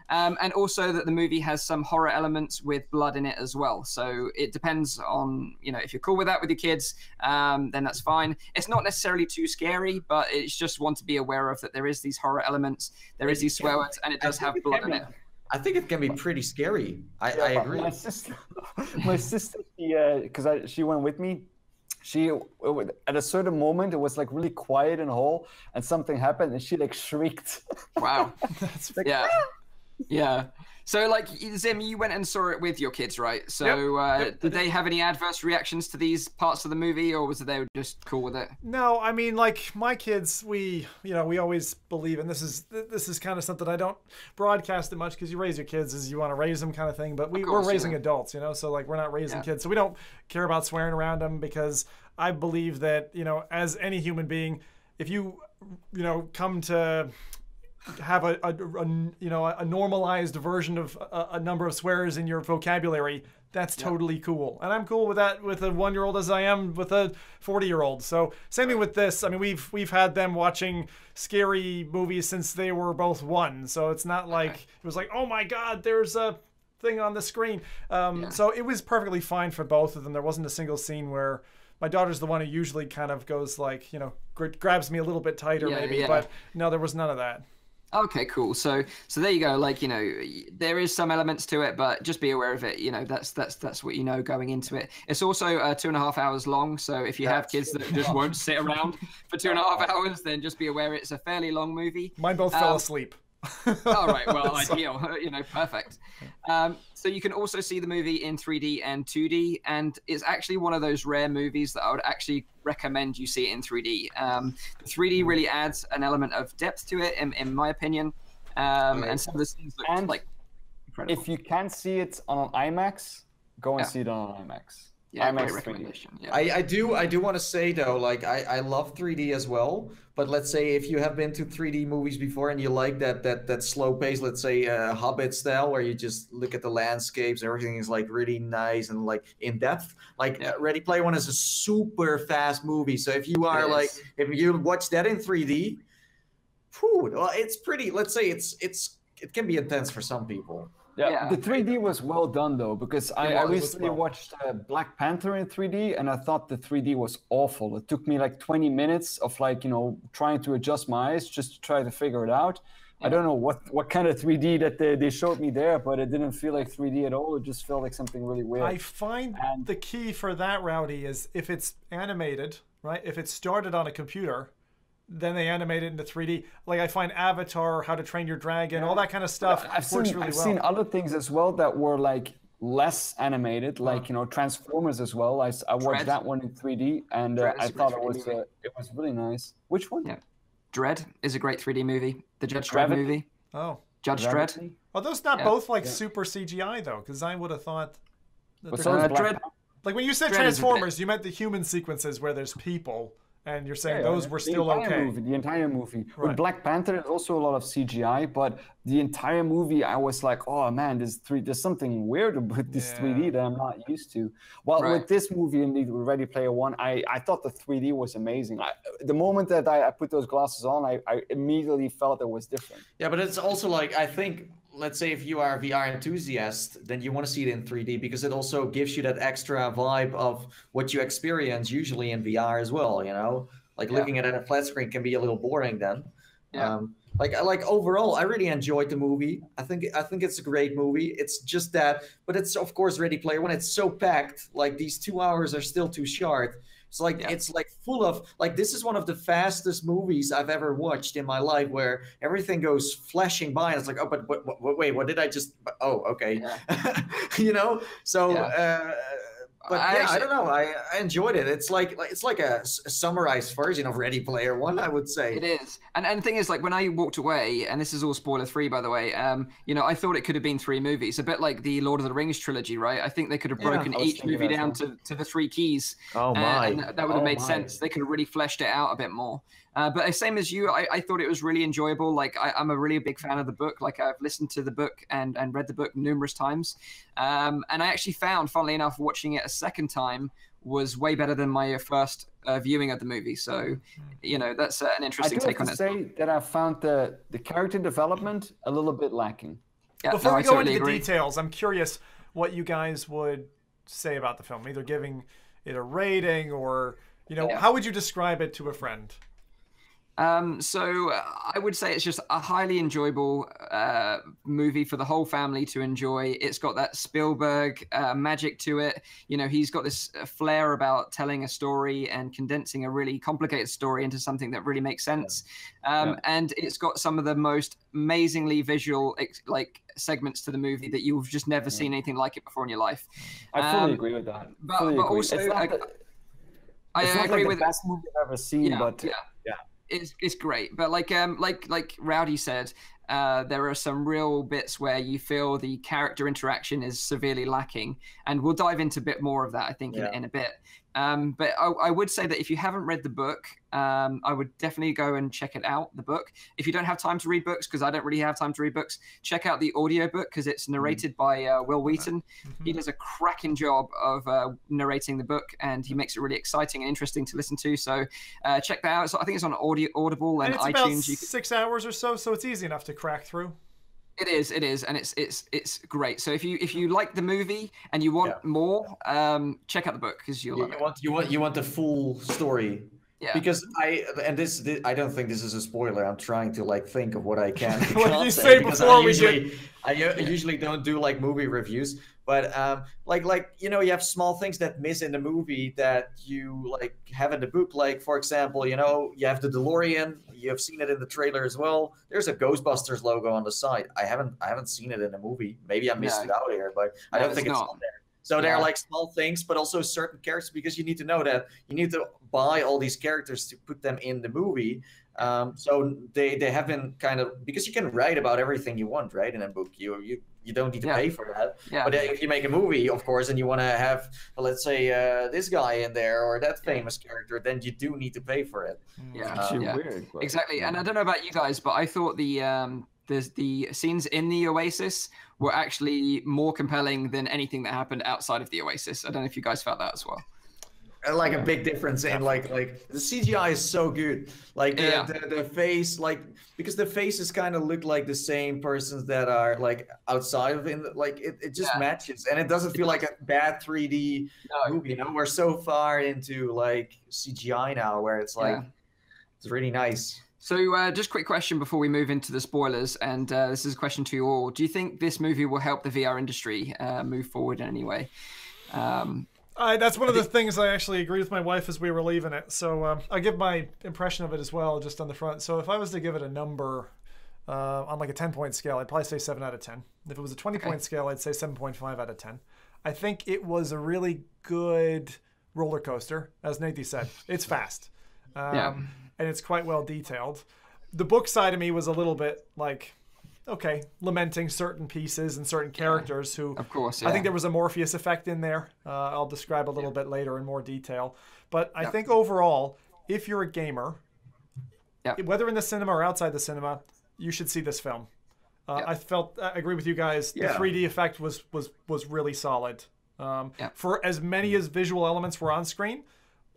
And also that the movie has some horror elements with blood in it as well. So it depends on, you know, if you're cool with that with your kids, then that's fine. It's not necessarily too scary, but it's just one to be aware of that there is these horror elements, there is these swear words, and it does have blood in it. I think it can be pretty scary. I agree. My sister, because she went with me. She, at a certain moment, it was like really quiet in the hall, and something happened, and she like shrieked. Wow. That's like, Yeah. So, like, Zim, you went and saw it with your kids, right? So, did they have any adverse reactions to these parts of the movie, or was it they were just cool with it? No, I mean, like, my kids, we always believe, and this is kind of something I don't broadcast it much because you raise your kids as you want to raise them kind of thing, but we're raising adults, you know, so, like, we're not raising kids. So we don't care about swearing around them because I believe that, you know, as any human being, if you, you know, come to have a normalized version of a number of swears in your vocabulary, that's totally cool. And I'm cool with that with a 1-year-old as I am with a 40-year-old. So same thing with this. I mean, we've had them watching scary movies since they were both 1. So it's not like it was like, oh my God, there's a thing on the screen. So it was perfectly fine for both of them. There wasn't a single scene where my daughter's the one who usually kind of goes like, grabs me a little bit tighter but no, there was none of that. Okay, cool. So there you go. Like, there is some elements to it, but just be aware of it. That's what going into it. It's also 2.5 hours long. So if you have kids that just won't sit around for 2.5 hours, then just be aware it's a fairly long movie. Mine both fell asleep. All right, well, ideal, perfect. So you can also see the movie in 3D and 2D, and it's actually one of those rare movies that I would actually recommend you see it in 3D. 3D really adds an element of depth to it, in my opinion, and some of the scenes look incredible. If you can see it on an IMAX, go and see it on an IMAX. Yeah, great recommendation. Yeah. I do want to say though, like I love 3D as well, but let's say if you have been to 3D movies before and you like that slow pace, let's say Hobbit style, where you just look at the landscapes, everything is like really nice and like in depth. Like Ready Player One is a super fast movie, so if you are if you watch that in 3D, well, it's pretty. Let's say it can be intense for some people. Yeah, the 3D was well done though, because I recently watched Black Panther in 3D, and I thought the 3D was awful. It took me like 20 minutes of trying to adjust my eyes just to try to figure it out. I don't know what kind of 3D that they showed me there, but it didn't feel like 3D at all. It just felt like something really weird. I find the key for that, Rowdy, is if it's animated, right? If it's started on a computer, then they animate it into 3D. Like I find Avatar, How to Train Your Dragon, all that kind of stuff works really well. I've seen other things as well that were like less animated, like Transformers as well. I watched that one in 3D, and I thought it was really nice. Which one? Yeah, Dredd is a great 3D movie. The Judge Dredd movie. Oh, Judge Dredd. Are those not both like super CGI though? Because I would have thought that Dredd. Like when you said Transformers, you meant the human sequences where there's people. And you're saying those were still okay. The entire movie. Right. With Black Panther, there's also a lot of CGI, but the entire movie, I was like, oh man, there's something weird about this 3D that I'm not used to. Well, with this movie, indeed, with Ready Player One, I thought the 3D was amazing. The moment that I put those glasses on, I immediately felt it was different. Yeah, but it's also like, I think, let's say if you are a VR enthusiast, then you want to see it in 3D because it also gives you that extra vibe of what you experience usually in VR as well, Like looking at it on a flat screen can be a little boring then. Yeah. Like overall, I really enjoyed the movie. I think it's a great movie. It's just that, but it's of course Ready Player One. It's so packed. Like these 2 hours are still too short. It's like it's like full of this is one of the fastest movies I've ever watched in my life, where everything goes flashing by and it's like, oh, but wait, what did I just? Oh, okay, So. But I don't know. I enjoyed it. It's like a summarized version of Ready Player One, I would say. It is. And the thing is, like when I walked away, and this is all spoiler free, by the way. I thought it could have been 3 movies, a bit like the Lord of the Rings trilogy, right? I think they could have broken each movie down to the 3 keys. Oh my! And that would have made sense. They could have really fleshed it out a bit more. But same as you, I thought it was really enjoyable. Like I'm a really big fan of the book. Like I've listened to the book and read the book numerous times. And I actually found, funnily enough, watching it a second time was way better than my first viewing of the movie. So, that's an interesting take on it. I do have to say that I found the character development a little bit lacking. Yeah, before we go into the details, I'm curious what you guys would say about the film, either giving it a rating or, how would you describe it to a friend? So I would say it's just a highly enjoyable movie for the whole family to enjoy. It's got that Spielberg magic to it. He's got this flair about telling a story and condensing a really complicated story into something that really makes sense. And it's got some of the most amazingly visual segments to the movie that you've just never seen anything like it before in your life. I fully agree with that. But also, I agree with the best movie I've ever seen. It's great, but like Rowdy said, there are some real bits where you feel the character interaction is severely lacking, and we'll dive into a bit more of that, I think, in a bit. But I would say that if you haven't read the book, I would definitely go and check it out, the book. If you don't have time to read books, because I don't really have time to read books, check out the audiobook, because it's narrated by Will Wheaton. He does a cracking job of narrating the book, and he makes it really exciting and interesting to listen to. So check that out. So I think it's on Audible and it's iTunes. About 6 hours or so it's easy enough to crack through. It is, and it's great. So if you like the movie and you want more, check out the book, because you'll love it. You want the full story. Yeah. Because I don't think this is a spoiler. I'm trying to like think of what I can. What did you say before we did? I usually don't do like movie reviews, but like you know, you have small things that miss in the movie that you like have in the book. Like for example, you know, you have the DeLorean. You have seen it in the trailer as well. There's a Ghostbusters logo on the side. I haven't seen it in the movie. Maybe I missed it out here, but I don't think it's on there. So they're like small things, but also certain characters, because you need to know that you need to buy all these characters to put them in the movie. So they have been kind of, because you can write about everything you want, right, in a book. You don't need to pay for that. Yeah. But if you make a movie, of course, and you want to have, let's say, this guy in there or that famous character, then you do need to pay for it. Weird, exactly. And I don't know about you guys, but I thought the scenes in the Oasis were actually more compelling than anything that happened outside of the Oasis. I don't know if you guys felt that as well. Like a big difference in like the CGI is so good. Like the face, like, because the faces kind of look like the same persons that are like outside of it. Like it just matches, and it doesn't feel like a bad 3D movie. You know, we're so far into like CGI now, where it's like it's really nice. So just quick question before we move into the spoilers, and this is a question to you all. Do you think this movie will help the VR industry move forward in any way? That's one of the things I actually agreed with my wife as we were leaving it. So I'll give my impression of it as well, just on the front. So if I was to give it a number on like a 10-point scale, I'd probably say 7 out of 10. If it was a 20-point scale, I'd say 7.5 out of 10. I think it was a really good roller coaster, as Nathie said. It's fast. And it's quite well detailed. The book side of me was a little bit like, okay, lamenting certain pieces and certain characters who, of course, I think there was a Morpheus effect in there. I'll describe a little bit later in more detail. But I think overall, if you're a gamer, whether in the cinema or outside the cinema, you should see this film. I agree with you guys. The 3D effect was really solid. For as many as visual elements were on screen,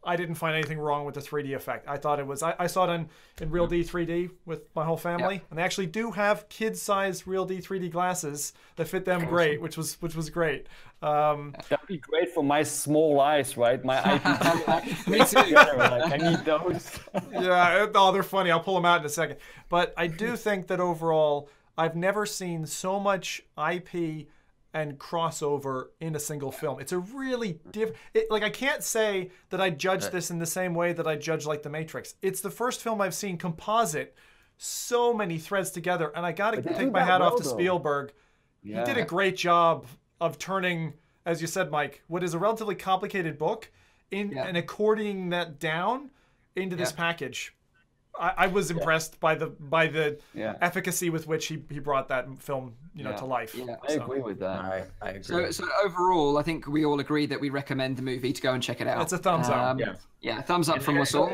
I didn't find anything wrong with the 3D effect. I thought it was. I saw it in Real D 3D with my whole family, and they actually do have kid-size Real D 3D glasses that fit them great, which was great. That'd be great for my small eyes, right? My IPG. Me too. Like, I need those. They're funny. I'll pull them out in a second. But I do think that overall, I've never seen so much IP and crossover in a single film. It's a really like, I can't say that I judge this in the same way that I judge like The Matrix. It's the first film I've seen composite so many threads together, and I gotta take my hat off to Spielberg. He did a great job of turning, as you said, Mike, what is a relatively complicated book and accordioning that down into this package. I was impressed by the efficacy with which he brought that film to life. I agree with that. I agree. So overall, I think we all agree that we recommend the movie to go and check it out. It's a thumbs up. Thumbs up from us all.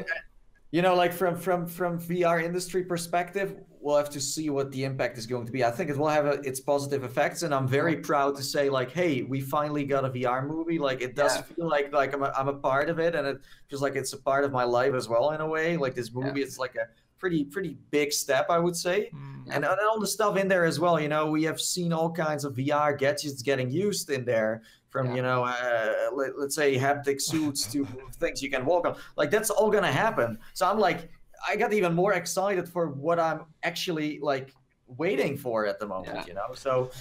You know, like from VR industry perspective, we'll have to see what the impact is going to be. I think it will have its positive effects, and I'm very proud to say, like, hey, we finally got a VR movie. Like, it does feel like I'm a part of it, and it feels like it's a part of my life as well in a way. Like, this movie, it's like a pretty big step, I would say. And all the stuff in there as well. You know, we have seen all kinds of VR gadgets getting used in there. From let's say haptic suits to things you can walk on. Like, that's all gonna happen. So I'm like, I got even more excited for what I'm actually like waiting for at the moment. You know, so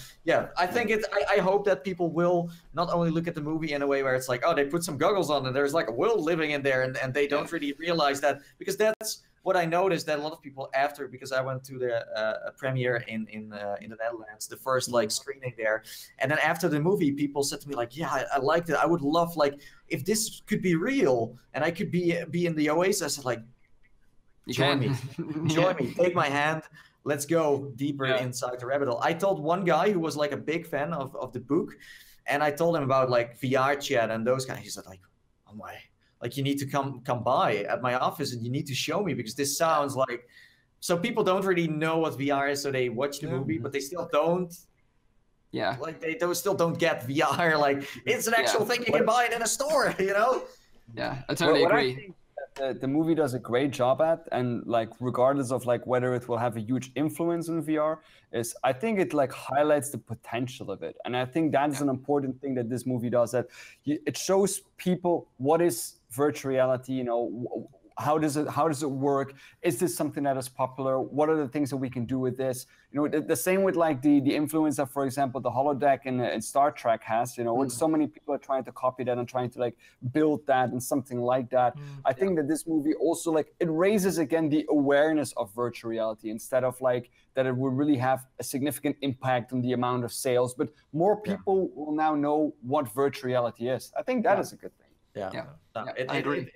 I think I hope that people will not only look at the movie in a way where it's like, oh, they put some goggles on and there's like a world living in there, and they don't really realize that, because that's what I noticed that a lot of people after, because I went to the premiere in the Netherlands, the first like screening there, and then after the movie, people said to me like, yeah, I liked it. I would love, like, if this could be real and I could be in the Oasis. Like, Join me. Join me. Take my hand. Let's go deeper inside the rabbit hole. I told one guy who was like a big fan of the book, and I told him about like VR chat and those guys. He said like, oh my, like you need to come by at my office and you need to show me, because this sounds like, so people don't really know what VR is, so they watch the movie, but they still don't. Yeah. Like still don't get VR. Like it's an actual thing, you can buy it in a store, you know? Yeah, I totally agree. I think the movie does a great job at, and like regardless of like whether it will have a huge influence on VR, is I think it like highlights the potential of it, and I think that's an important thing that this movie does. That it shows people what is virtual reality. You know, how does it work? Is this something that is popular? What are the things that we can do with this? You know, the same with like the influence that, for example, the holodeck in Star Trek has, you know, when so many people are trying to copy that and trying to like build that and something like that. I think that this movie also like, it raises again the awareness of virtual reality, instead of like that it will really have a significant impact on the amount of sales, but more people will now know what virtual reality is. I think that is a good thing. I agree.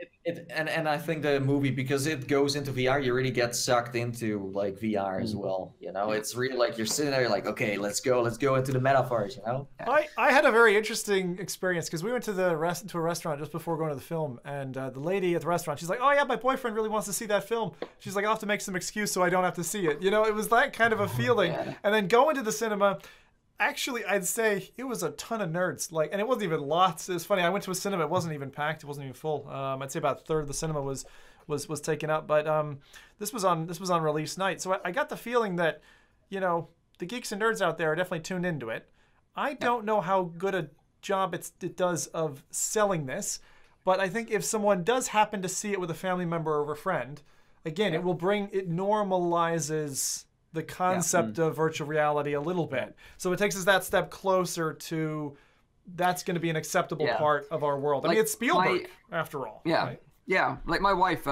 And I think the movie, because it goes into VR, you really get sucked into like VR as well. You know, it's really like you're sitting there like, okay, let's go into the metaverse. You know, I had a very interesting experience, because we went to a restaurant just before going to the film, and the lady at the restaurant, she's like, oh yeah, my boyfriend really wants to see that film. She's like, I'll have to make some excuse so I don't have to see it. You know, it was that kind of a feeling. And then going to the cinema. Actually, I'd say it was a ton of nerds. Like, and it wasn't even lots. It's funny. I went to a cinema. It wasn't even packed. It wasn't even full. I'd say about a third of the cinema was taken up. But this was on release night. So I got the feeling that, you know, the geeks and nerds out there are definitely tuned into it. I don't know how good a job it does of selling this, but I think if someone does happen to see it with a family member or a friend, again, it normalizes the concept of virtual reality a little bit. So it takes us that step closer to that's going to be an acceptable part of our world. I mean, it's Spielberg, after all. Yeah. Right? Yeah. Like my wife,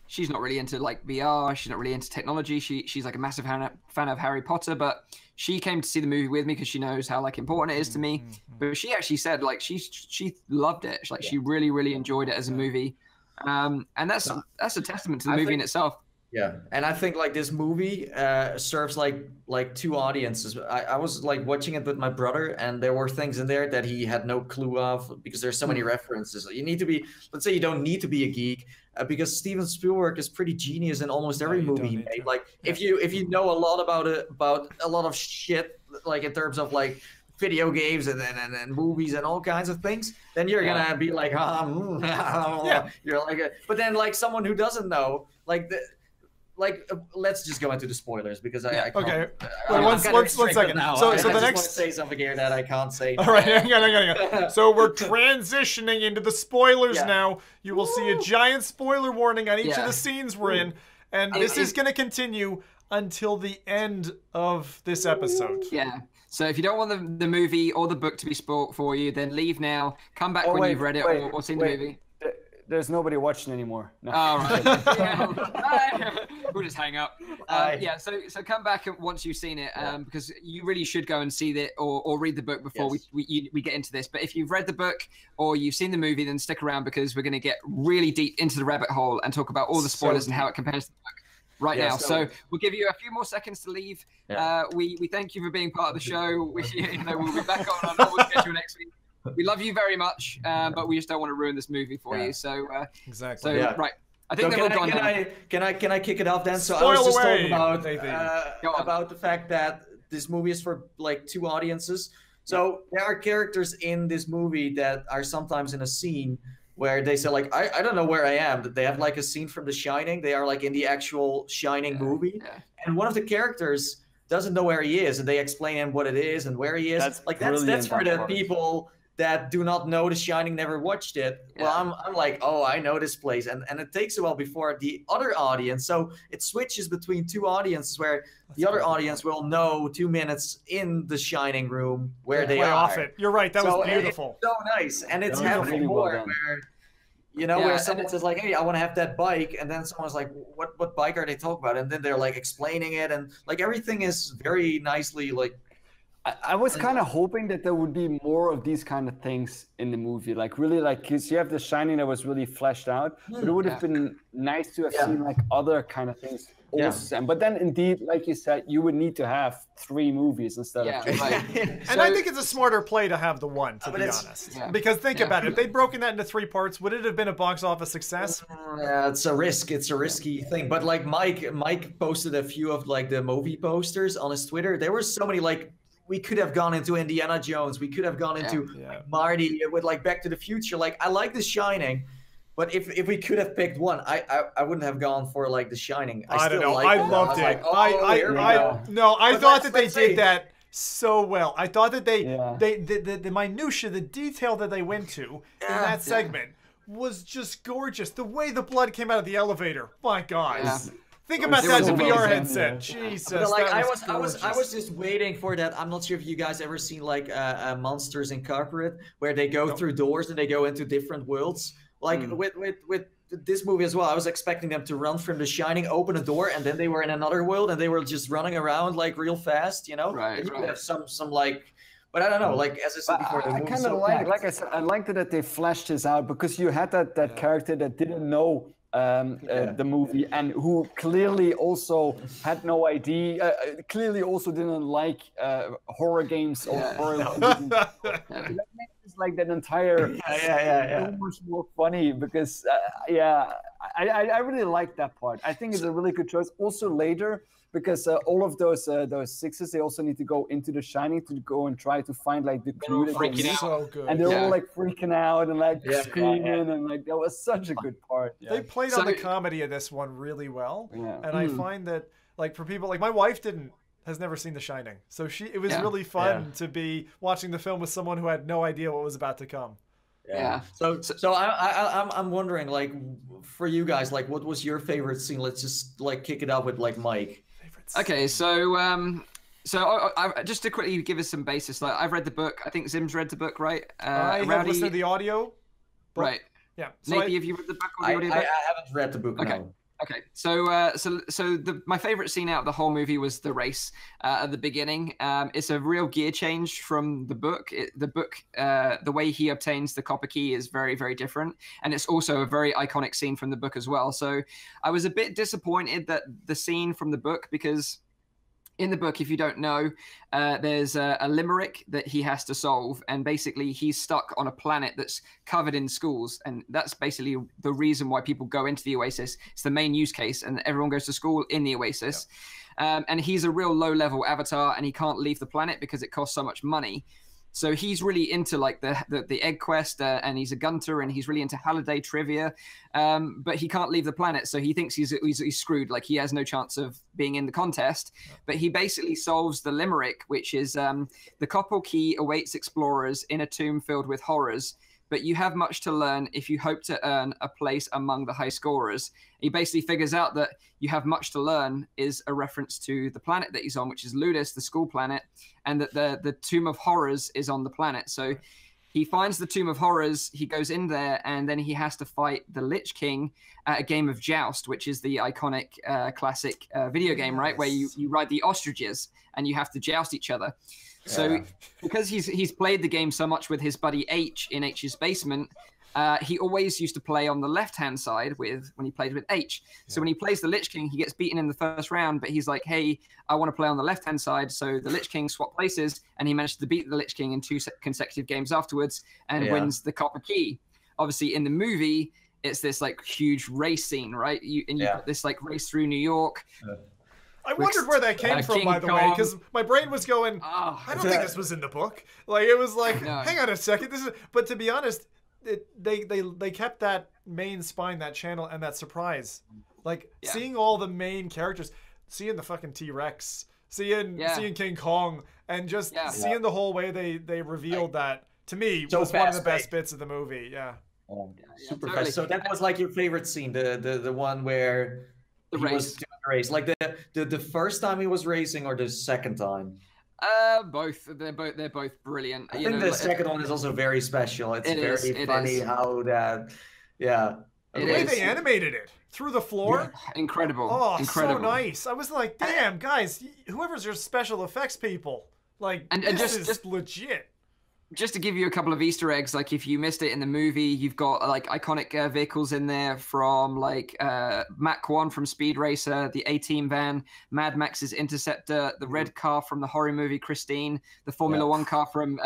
she's not really into like VR. She's not really into technology. She's like a massive fan of Harry Potter, but she came to see the movie with me because she knows how like important it is to me. But she actually said like she loved it. Like she really, really enjoyed it as a movie. And that's a testament to the movie in itself. Yeah, and I think like this movie serves like two audiences. I was like watching it with my brother, and there were things in there that he had no clue of, because there's so many references. You need to be, let's say you don't need to be a geek, because Steven Spielberg is pretty genius in almost every movie he made. Like if you know a lot about a lot of shit, like in terms of like video games and movies and all kinds of things, then you're gonna be like, you're like, but then like someone who doesn't know, let's just go into the spoilers, because I can't. Okay. One second. Now. So I the just next want to say something here that I can't say. All right, hang on. So we're transitioning into the spoilers now. You will see a giant spoiler warning on each of the scenes we're in, and this is going to continue until the end of this episode. Yeah. So if you don't want the movie or the book to be spoiled for you, then leave now. Come back when you've read it or seen the movie. There's nobody watching anymore. No. Oh, right. We'll just hang up. So come back once you've seen it, because you really should go and see it or read the book before we get into this. But if you've read the book or you've seen the movie, then stick around, because we're going to get really deep into the rabbit hole and talk about all the spoilers and how it compares to the book now. So we'll give you a few more seconds to leave. We thank you for being part of the show. We'll be back on our normal schedule next week. We love you very much, but we just don't want to ruin this movie for you. So exactly. Right. I think can I kick it off then? So Spoil I was just away. talking about the fact that this movie is for like two audiences. So there are characters in this movie that are sometimes in a scene where they say like, I don't know where I am. That they have like a scene from The Shining. They are like in the actual Shining movie, and one of the characters doesn't know where he is, and they explain him what it is and where he is. That's for the people that do not know The Shining, never watched it. Well, I'm like, oh, I know this place. And it takes a while before the other audience. So it switches between two audiences where the other audience will know 2 minutes in the Shining room where they are. Off it. You're right. That was beautiful. It's so nice. And it's happening more where someone says like, hey, I want to have that bike. And then someone's like, what bike are they talking about? And then they're like explaining it. And like everything is very nicely like I was kind of hoping that there would be more of these kind of things in the movie, like really, like, because you have The Shining that was really fleshed out, but it would have been nice to have seen like other kind of things also. But then, indeed, like you said, you would need to have 3 movies instead of 2. And I think it's a smarter play to have the one, to be honest. Because think about it, if they'd broken that into 3 parts, would it have been a box office success? Yeah, it's a risk. It's a risky thing. But like Mike posted a few of like the movie posters on his Twitter. There were so many like. We could have gone into Indiana Jones. We could have gone into like, Marty with like Back to the Future. Like I like The Shining, but if we could have picked one, I wouldn't have gone for like The Shining. I don't know. Like I loved it. I thought that they did that so well. I thought that the minutia, the detail that they went to in that segment was just gorgeous. The way the blood came out of the elevator. My God. Yeah. Think about that as a VR headset. Jesus. But like I was just waiting for that. I'm not sure if you guys ever seen like Monsters Incorporated, where they go through doors and they go into different worlds. Like with this movie as well, I was expecting them to run from The Shining, open a door, and then they were in another world and they were just running around like real fast, you know? And you could have some like. But I don't know, like as I said before, the movie kind of like I said, I liked it that they fleshed this out because you had that character that didn't know the movie and who clearly also had no idea, clearly also didn't like horror games or horror movies. That makes like that entire so much more funny because I really like that part. I think it's a really good choice. Also later, because all of those 6s, they also need to go into The Shining to go and try to find like the clue that they need. So good. And they're all like freaking out and like screaming and like that was such a good part. They played on the comedy of this one really well. And I find that like for people like my wife has never seen The Shining, so it was really fun to be watching the film with someone who had no idea what was about to come. So I'm wondering, like, for you guys, like, what was your favorite scene? Let's just like kick it up with like Mike. Okay, so I just to quickly give us some basis. Like, I've read the book. I think Zim's read the book, right? I have listened to the audio. Right. Yeah. So Nathie, have you read the book or the audio? I haven't read the book. Okay. No. Okay, so my favorite scene out of the whole movie was the race at the beginning. It's a real gear change from the book. The way he obtains the copper key is very, very different, and it's also a very iconic scene from the book as well. So I was a bit disappointed that the scene from the book, because in the book, if you don't know, there's a limerick that he has to solve, and basically he's stuck on a planet that's covered in schools, and that's basically the reason why people go into the Oasis. It's the main use case, and everyone goes to school in the Oasis. And he's a real low-level avatar, and he can't leave the planet because it costs so much money. So he's really into like the egg quest, and he's a gunter, and he's really into Halliday trivia, but he can't leave the planet. So he thinks he's screwed, like he has no chance of being in the contest. But he basically solves the limerick, which is the copper key awaits explorers in a tomb filled with horrors, but you have much to learn if you hope to earn a place among the high scorers. He basically figures out that you have much to learn is a reference to the planet that he's on, which is Ludus, the school planet, and that the Tomb of Horrors is on the planet. So he finds the Tomb of Horrors, he goes in there, and then he has to fight the Lich King at a game of Joust, which is the iconic classic video game, right? Where you ride the ostriches and you have to joust each other. So because he's played the game so much with his buddy H in H's basement, he always used to play on the left-hand side when he played with H. So when he plays the Lich King, he gets beaten in the first round, but he's like, hey, I want to play on the left-hand side. So the Lich King swap places, and he managed to beat the Lich King in 2 consecutive games afterwards and wins the copper key. Obviously, in the movie, it's this like huge race scene, right? You got this like race through New York. I wondered where that came from, by the way, because my brain was going, I don't think this was in the book. Like, it was like, hang on a second. But to be honest, they kept that main spine, that channel, and that surprise. Like, seeing all the main characters, seeing the fucking T-Rex, seeing King Kong, and just seeing the whole way they revealed that, to me, was one of the best bits of the movie. Super fast. So that was like your favorite scene, the one where he was doing the race. Like the first time he was racing, or the second time? Both. They're both brilliant. I think the second one is also very special. It's very funny how that, the way they animated it through the floor, incredible. Oh, incredible. So nice. I was like, damn, guys, whoever's your special effects people, Like, and this is legit. Just to give you a couple of Easter eggs, like if you missed it in the movie, you've got like iconic vehicles in there from like Mach 1 from Speed Racer, the A-Team van, Mad Max's Interceptor, the red car from the horror movie Christine, the Formula One car from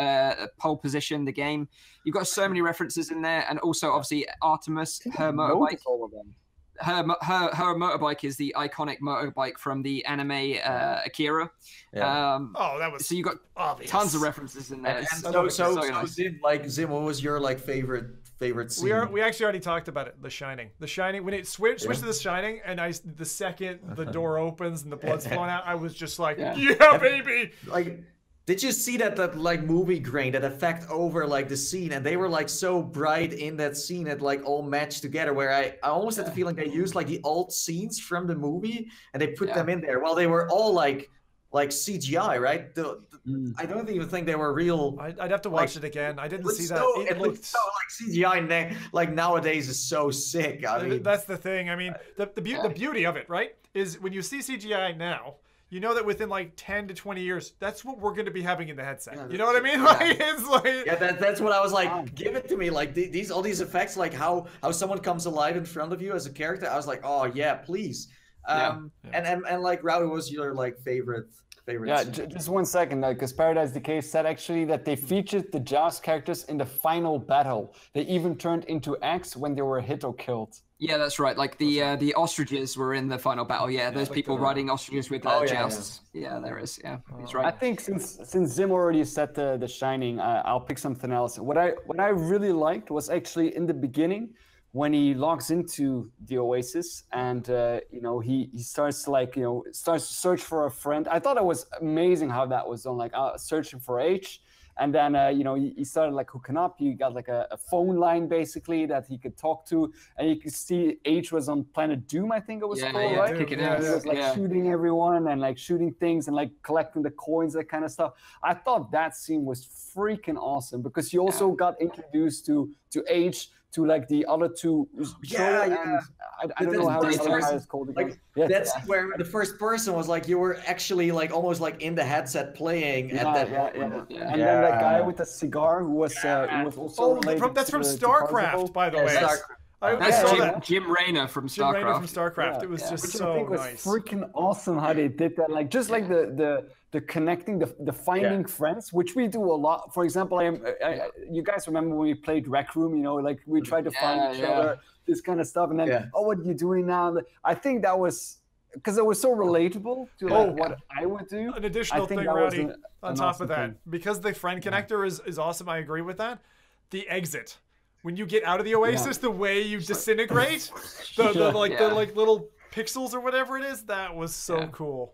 Pole Position, the game. You've got so many references in there, and also obviously Artemis, her motorbike. All of them. Her motorbike is the iconic motorbike from the anime Akira. That was so you got obvious. Tons of references in there. So nice. Zim, what was your like favorite scene? We actually already talked about it. The Shining. The Shining. When it switched to The Shining, and the second the door opens and the blood's flowing out, I was just like, yeah baby. Like. Did you see that like movie grain, that effect over like the scene, and they were like so bright in that scene that like all matched together, where I almost had the feeling they used like the old scenes from the movie and they put them in there. Well, they were all like CGI, right? I don't even think they were real. I'd have to watch it again. I didn't see that. It looked so like CGI. Like nowadays is so sick. I mean, that's the thing. I mean, the beauty of it, right, is when you see CGI now, you know that within like 10 to 20 years, that's what we're going to be having in the headset. You know what I mean? Like, it's like that's what I was like. Give it to me, like all these effects, like how someone comes alive in front of you as a character. I was like, oh yeah, please. And like, Rowdy, was your like favorite? Yeah, just 1 second, because Paradise Decay said actually that they featured the Jaws characters in the final battle. They even turned into X when they were hit or killed. Yeah, that's right. Like the ostriches were in the final battle. Yeah, there's people riding ostriches with jousts. Yeah, there is. Yeah, he's right. I think since Zim already said the Shining, I'll pick something else. What I really liked was actually in the beginning when he logs into the Oasis and he starts to starts to search for a friend. I thought it was amazing how that was done, like searching for H. And then, he started like hooking up. You got like a phone line basically that he could talk to. And you could see H was on Planet Doom, I think it was called, right? Kicking ass. He was like shooting everyone and like shooting things and like collecting the coins, that kind of stuff. I thought that scene was freaking awesome because you also got introduced to H, to like the other two. I don't know how the other guy is called again. Like, that's where the first person was like, you were actually like almost like in the headset playing at that moment. And then that guy with the cigar who was also that's from StarCraft, by the way. That's Jim Raynor from StarCraft. It was just which so I think was freaking awesome how they did that. Like just like the connecting, the finding friends, which we do a lot. For example, you guys remember when we played Rec Room? Like we tried to find each other, this kind of stuff, and then what are you doing now? I think that was because it was so relatable to what I would do. An additional thing, Rowdy, on top of that, because the friend connector is awesome. I agree with that. The exit. When you get out of the Oasis, the way you disintegrate, the little pixels or whatever it is, that was so cool.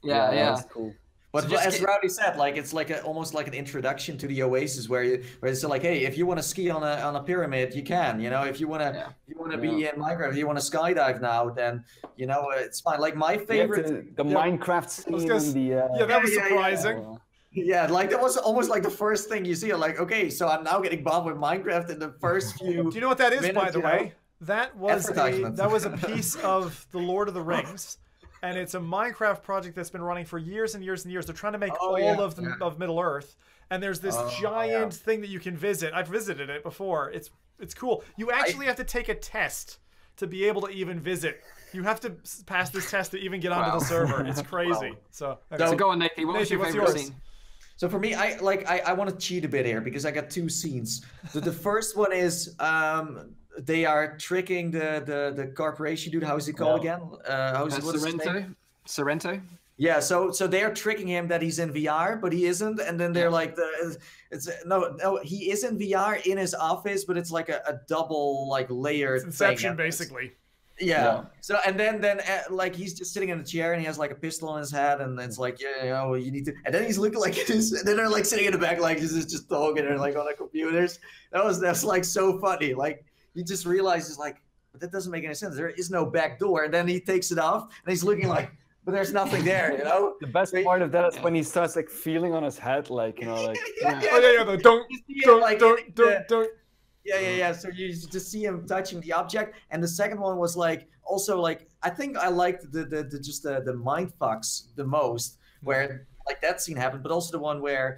Yeah, that's cool. But as Rowdy said, like it's like almost like an introduction to the Oasis, where it's like, hey, if you want to ski on a pyramid, you can. If you want to be in Minecraft, if you want to skydive now, then it's fine. Like my favorite, the Minecraft scene. That was surprising. Yeah, like that was almost like the first thing you see. Like, okay, so I'm now getting bombed with Minecraft in the first few. Do you know what that is, minutes, by the way? That was a piece of the Lord of the Rings, and it's a Minecraft project that's been running for years and years and years. They're trying to make of Middle Earth, and there's this giant thing that you can visit. I've visited it before. It's cool. You actually have to take a test to be able to even visit. You have to pass this test to even get onto the server. It's crazy. So go on, Nathie. What was your favorite scene? So for me, I want to cheat a bit here because I got two scenes. The first one is they are tricking the corporation dude. How is he called again? Sorrento. Yeah, so they're tricking him that he's in VR, but he isn't, and then they're like, he is in VR in his office, but it's like a double like layered Inception, thing. Basically. Yeah. So and then like he's just sitting in a chair and he has like a pistol in his head and it's like you need to. And then he's looking like this, and then they're like sitting in the back like this is just talking and like on the computers. That's like so funny. Like he just realizes like but that doesn't make any sense. There is no back door. And then he takes it off and he's looking like. But there's nothing there, The best part of that is when he starts like feeling on his head, like don't. Yeah. So you just see him touching the object, and the second one was like also like I think I liked the mind fucks the most, where like that scene happened, but also the one where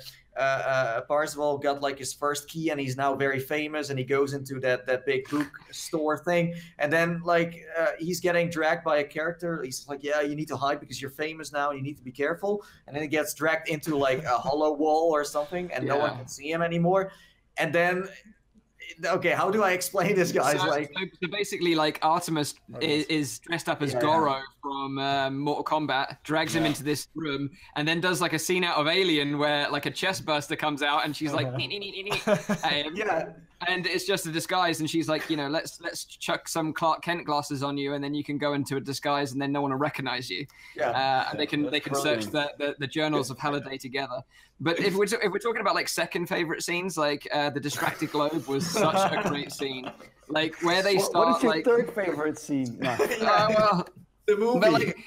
Parzival got like his first key and he's now very famous and he goes into that big book store thing, and then like he's getting dragged by a character. He's like, yeah, you need to hide because you're famous now and you need to be careful, and then he gets dragged into like a hollow wall or something and no one can see him anymore. And then okay, how do I explain this, guys? So basically, like Artemis is dressed up as Goro from Mortal Kombat, drags him into this room, and then does like a scene out of Alien where like a chest burster comes out, and she's like, and it's just a disguise, and she's like, let's chuck some Clark Kent glasses on you, and then you can go into a disguise, and then no one will recognize you. And they can search the journals of Halliday together. But if we're talking about like second favorite scenes, like the Distracted Globe was such a great scene. Like where they start. What is your third favorite scene? No. Well, the movie. But, like,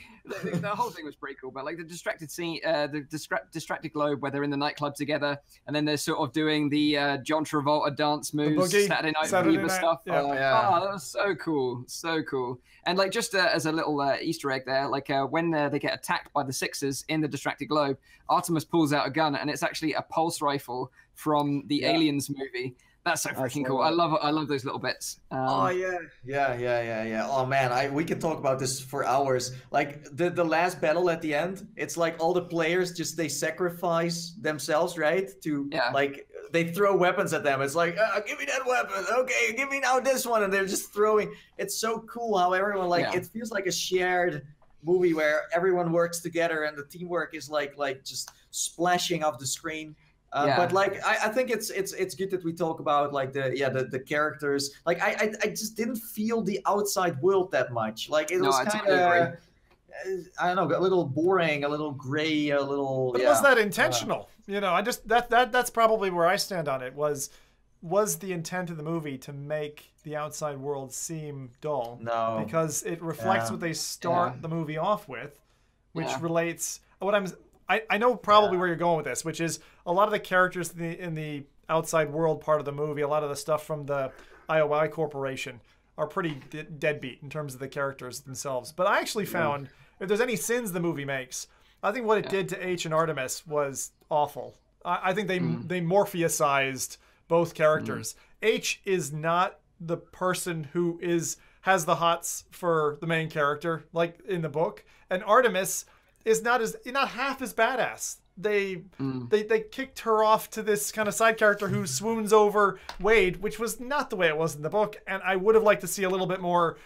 the whole thing was pretty cool, but like the distracted scene, the distracted globe where they're in the nightclub together, and then they're sort of doing the John Travolta dance moves, Saturday Night Fever stuff. Yeah. Oh, that was so cool, so cool. And like just as a little Easter egg there, like when they get attacked by the Sixers in the distracted globe, Artemis pulls out a gun, and it's actually a pulse rifle from the Aliens movie. That's so freaking cool. I love those little bits. Oh yeah. Oh man, we can talk about this for hours. Like the last battle at the end, it's like all the players they sacrifice themselves, right? To like they throw weapons at them. It's like, give me that weapon. Okay, give me now this one, and they're just throwing. It's so cool how everyone it feels like a shared movie where everyone works together and the teamwork is like just splashing off the screen. But like I think it's good that we talk about like the characters. Like I just didn't feel the outside world that much. Like it was kind of I don't know, a little boring, a little gray, a little. But was that intentional? I just that's probably where I stand on it. Was the intent of the movie to make the outside world seem dull? No, because it reflects what they start the movie off with, which relates. I know probably where you're going with this, which is a lot of the characters in the outside world part of the movie, a lot of the stuff from the IOI Corporation are pretty deadbeat in terms of the characters themselves. But I actually found, if there's any sins the movie makes, I think what it did to H and Artemis was awful. I think they Morpheusized both characters. H is not the person who has the hots for the main character, like in the book, and Artemis is not half as badass. They kicked her off to this kind of side character who swoons over Wade, which was not the way it was in the book. And I would have liked to see a little bit more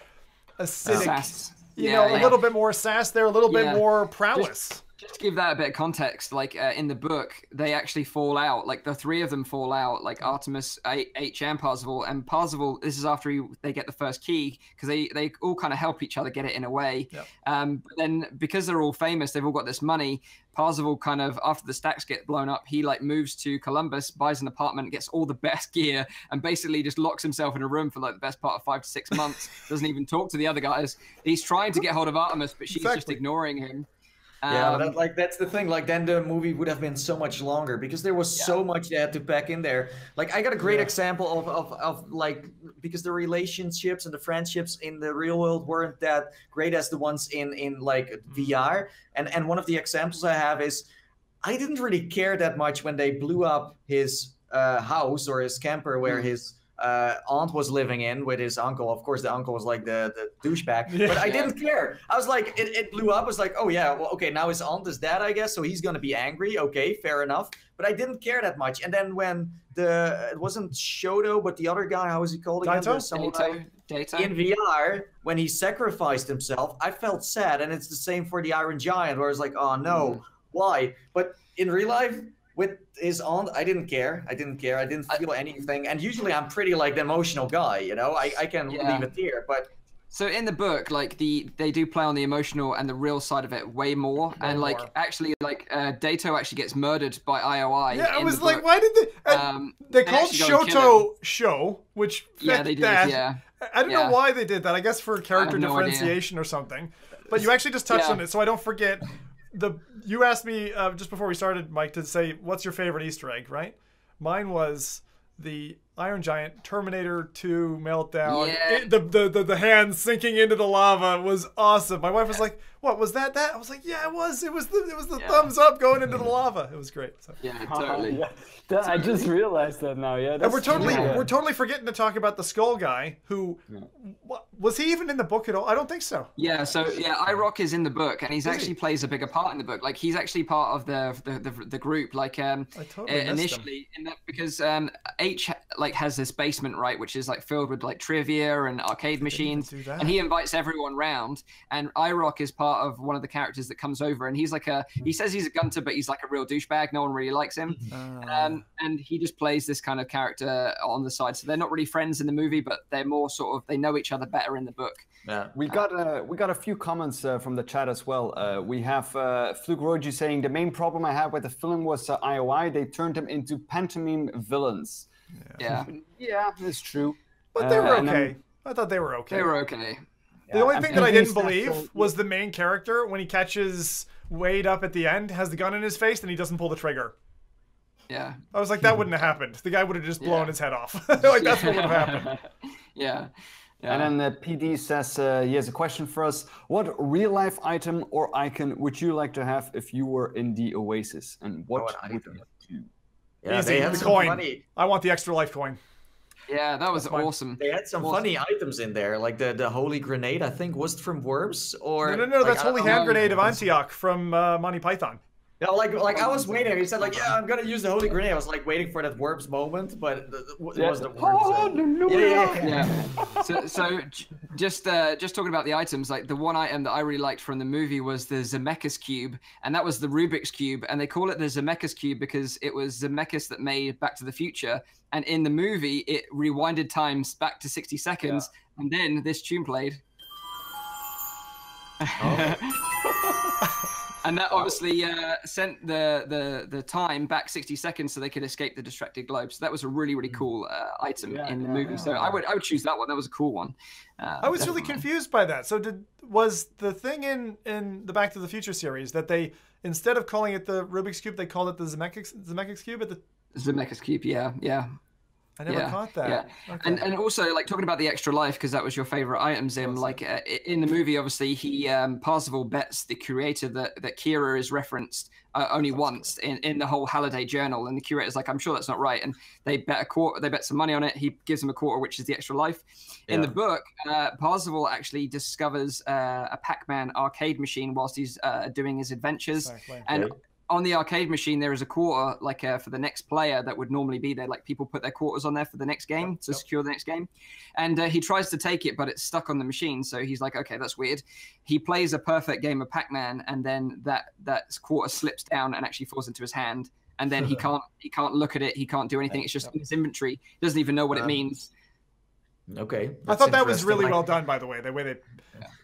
acidic, sass. A little bit more sass there, a little bit more prowess. Just to give that a bit of context, like in the book, they actually fall out. Like the three of them fall out, like Artemis, H, and Parzival. And Parzival, this is after they get the first key, because they all kind of help each other get it in a way. Yep. But then because they're all famous, they've all got this money. Parzival kind of, after the stacks get blown up, he like moves to Columbus, buys an apartment, gets all the best gear, and basically just locks himself in a room for like the best part of 5 to 6 months. Doesn't even talk to the other guys. He's trying to get hold of Artemis, but she's just ignoring him. But that's the thing. Like then the movie would have been so much longer because there was so much they had to pack in there. Like I got a great example of like, because the relationships and the friendships in the real world weren't that great as the ones in like VR. And one of the examples I have is I didn't really care that much when they blew up his house or his camper where his aunt was living in with his uncle. Of course, the uncle was like the douchebag, but I didn't care. I was like, it blew up. I was like, oh yeah, well, okay, now his aunt is dead, I guess, so he's gonna be angry. Okay, fair enough. But I didn't care that much. And then when it wasn't Shoto, but the other guy, how was he called again? Dato. In VR, when he sacrificed himself, I felt sad, and it's the same for the Iron Giant, where I was like, oh no, why? But in real life, with his aunt, I didn't care. I didn't feel anything. And usually I'm pretty like the emotional guy, I can leave a tear. But so in the book, like they do play on the emotional and the real side of it way more. And like actually like Dato actually gets murdered by IOI. Yeah, I was like, why did they called Shoto Show, which they did, I don't know why they did that. I guess for character differentiation or something. But you actually just touched on it, so I don't forget. You asked me just before we started, Mike, to say what's your favorite Easter egg, right? Mine was the Iron Giant, Terminator 2 Meltdown. Yeah. The hands sinking into the lava was awesome. My wife was like, "What was that?" I was like, "Yeah, it was. It was the thumbs up going into the lava. It was great." So. Yeah, totally. I just realized that now. Yeah, and we're totally forgetting to talk about the Skull guy. Who was he even in the book at all? I don't think so. Yeah, so iRock is in the book, and he's actually plays a bigger part in the book. Like he's actually part of the group. Like I totally initially in that because H like has this basement, right, which is like filled with like trivia and arcade machines, and he invites everyone round. And iRock is part of one of the characters that comes over, and he's like he says he's a gunter, but he's like a real douchebag. No one really likes him, and he just plays this kind of character on the side. So they're not really friends in the movie, but they're more sort of they know each other better in the book. Yeah, we got a few comments from the chat as well. We have Fluke Roji saying the main problem I had with the film was IOI. They turned them into pantomime villains. Yeah, it's true. But they were okay. I thought they were okay. They were okay. The only thing that I didn't believe was the main character when he catches Wade up at the end, has the gun in his face, and he doesn't pull the trigger. Yeah. I was like, that wouldn't have happened. The guy would have just blown his head off. Like that's what would have happened. Yeah. And then PD says he has a question for us. What real life item or icon would you like to have if you were in the Oasis? And what would you do? Yeah, Easy, they had the some coin. funny. I want the extra life coin. Yeah, that was awesome. They had some funny items in there, like the holy grenade. I think was it from Worms or no. That's Holy Hand Grenade of Antioch from Monty Python. Yeah, like I was waiting. He said like, yeah, I'm gonna use the holy grenade. I was like waiting for that Worms moment, but it was the Worms. Yeah. So just talking about the items, like the one item that I really liked from the movie was the Zemeckis cube, and that was the Rubik's cube, and they call it the Zemeckis cube because it was Zemeckis that made Back to the Future, and in the movie it rewinded times back to 60 seconds, and then this tune played. And that obviously sent the time back 60 seconds so they could escape the distracted globe. So that was a really, really cool item in the movie. So I would choose that one. That was a cool one. I was really confused by that. So was the thing in the Back to the Future series that they, instead of calling it the Rubik's Cube, they called it the Zemeckis Cube? Zemeckis Cube, yeah. I never caught that. Yeah. Okay. And also, like, talking about the extra life, because that was your favorite item, Zim, like, in the movie, obviously, he, Parzival bets the curator that Kira is referenced only once in the whole Halliday journal, and the curator's like, I'm sure that's not right, and they bet some money on it. He gives him a quarter, which is the extra life. In the book, Parzival actually discovers a Pac-Man arcade machine whilst he's doing his adventures, and on the arcade machine, there is a quarter, like for the next player that would normally be there. Like people put their quarters on there for the next game to secure the next game. And he tries to take it, but it's stuck on the machine. So he's like, okay, that's weird. He plays a perfect game of Pac-Man, and then that quarter slips down and actually falls into his hand. And then he can't look at it. He can't do anything. It's just in his inventory. He doesn't even know what it means. Okay. I thought that was really well done, by the way they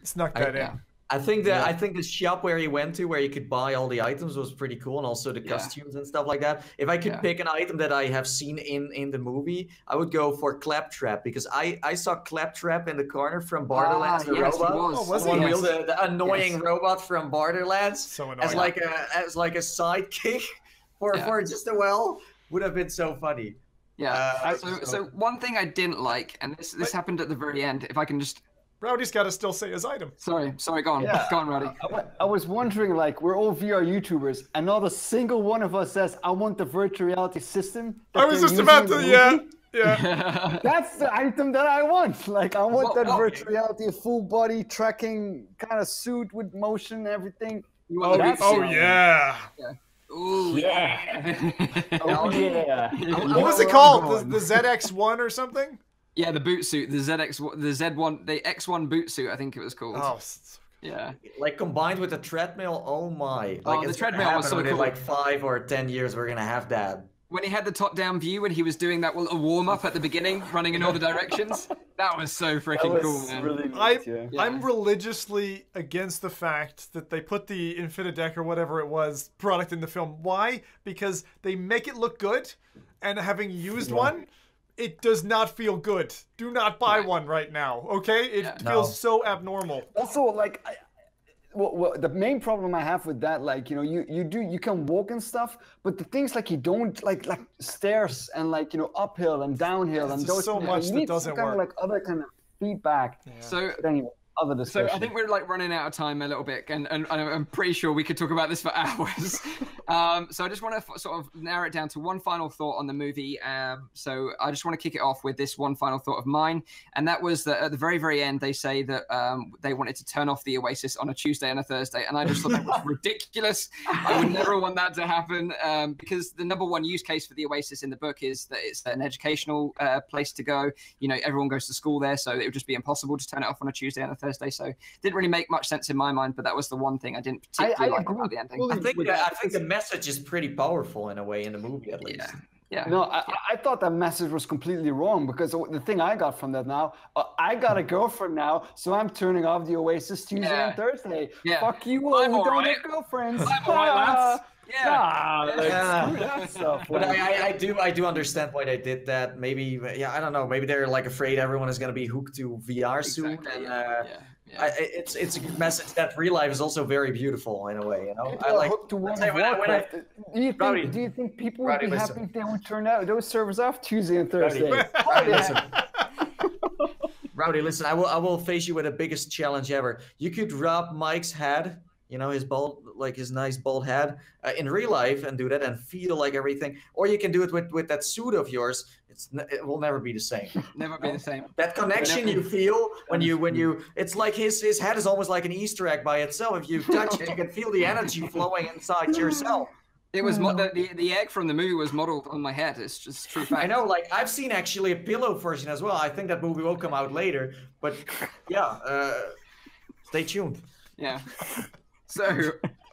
snuck that in. I think the shop where he went to, where you could buy all the items, was pretty cool, and also the costumes and stuff like that. If I could pick an item that I have seen in the movie, I would go for Claptrap, because I saw Claptrap in the corner from Borderlands, the robot. Was he? The annoying robot from Borderlands, so annoying. as like a sidekick for just a while, would have been so funny. Yeah. So one thing I didn't like, and this happened at the very end. If I can just. Rowdy's got to still say his item. Sorry, go on. Yeah. Go on, Rowdy. I was wondering, like, we're all VR YouTubers, and not a single one of us says, I want the virtual reality system. I was just about to, yeah. That's the item that I want. Like, I want that virtual reality, full body tracking kind of suit with motion and everything. Yeah. Ooh, yeah. Oh, yeah. What was it called? The ZX1 or something? Yeah, the boot suit, the Z1, the X1 boot suit, I think it was called. Oh, yeah. Like combined with the treadmill, oh my! Like the treadmill was so cool. In like 5 or 10 years, we're gonna have that. When he had the top-down view, when he was doing that little warm-up at the beginning, running in all the directions, that was so freaking cool, man. Really neat, I'm religiously against the fact that they put the Infinideck or whatever it was product in the film. Why? Because they make it look good, and having used one. It does not feel good. Do not buy one right now, okay? It feels so abnormal. Also, like, well, the main problem I have with that, like, you know, you can walk and stuff, but the things like you don't like stairs and like, you know, uphill and downhill and those so much that doesn't kind work. of like other kind of feedback. Yeah. So but anyway, other discussion. So I think we're like running out of time a little bit, and I'm pretty sure we could talk about this for hours. So I just want to sort of narrow it down to one final thought on the movie. So I just want to kick it off with this one final thought of mine, and that was that at the very, very end, they say that they wanted to turn off the Oasis on a Tuesday and a Thursday, and I just thought that was ridiculous. I would never want that to happen, because the number one use case for the Oasis in the book is that it's an educational place to go. You know, everyone goes to school there, so it would just be impossible to turn it off on a Tuesday and a Thursday. So it didn't really make much sense in my mind, but that was the one thing I didn't particularly like about the ending. I think the message is pretty powerful in a way in the movie, at least. Yeah. No, I thought that message was completely wrong, because the thing I got from that now, I got a girlfriend now, so I'm turning off the Oasis Tuesday and Thursday. Yeah. Fuck you all who don't have girlfriends. I'm all right, lads. That stuff. But I do understand why they did that. Maybe, I don't know. Maybe they're like afraid everyone is going to be hooked to VR soon. And it's a message that real life is also very beautiful in a way. You know, I like. Do you think people would be happy if they would turn out those servers off Tuesday and Thursday? Rowdy, listen. I will face you with the biggest challenge ever. You could rub Mike's head. You know, his nice bald head in real life and do that and feel like everything. Or you can do it with that suit of yours. It will never be the same. Never be the same. That connection you feel when you it's like his head is almost like an Easter egg by itself. If you touch it, you can feel the energy flowing inside yourself. It was the egg from the movie was modeled on my head. It's just true fact. I know, like I've seen actually a pillow version as well. I think that movie will come out later. But stay tuned. Yeah. So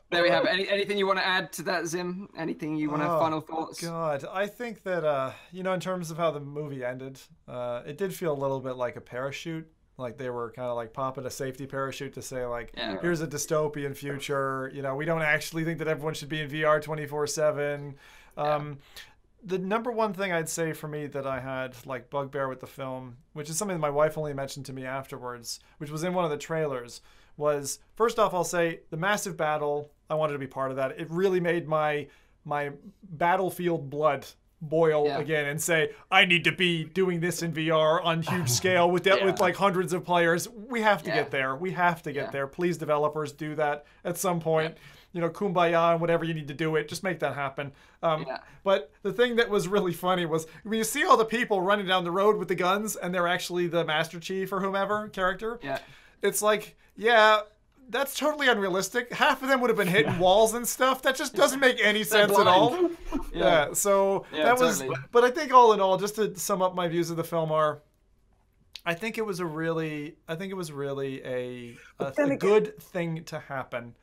there we have it. Anything you want to add to that, Zim? Anything you want to final thoughts? God, I think that you know, in terms of how the movie ended, it did feel a little bit like a parachute. Like they were kind of like popping a safety parachute to say like, here's a dystopian future. You know, we don't actually think that everyone should be in VR 24/7. The number one thing I'd say for me that I had like bugbear with the film, which is something that my wife only mentioned to me afterwards, which was in one of the trailers, was first off, I'll say the massive battle. I wanted to be part of that. It really made my battlefield blood boil again and say, I need to be doing this in VR on huge scale with like hundreds of players. We have to get there. We have to get there. Please, developers, do that at some point. You know, kumbaya and whatever you need to do it. Just make that happen. But the thing that was really funny was when you see all the people running down the road with the guns and they're actually the Master Chief or whomever character. Yeah. It's like, that's totally unrealistic. Half of them would have been hitting walls and stuff. That just doesn't make any sense at all. So that was. But I think all in all, just to sum up my views of the film I think it was really a good thing to happen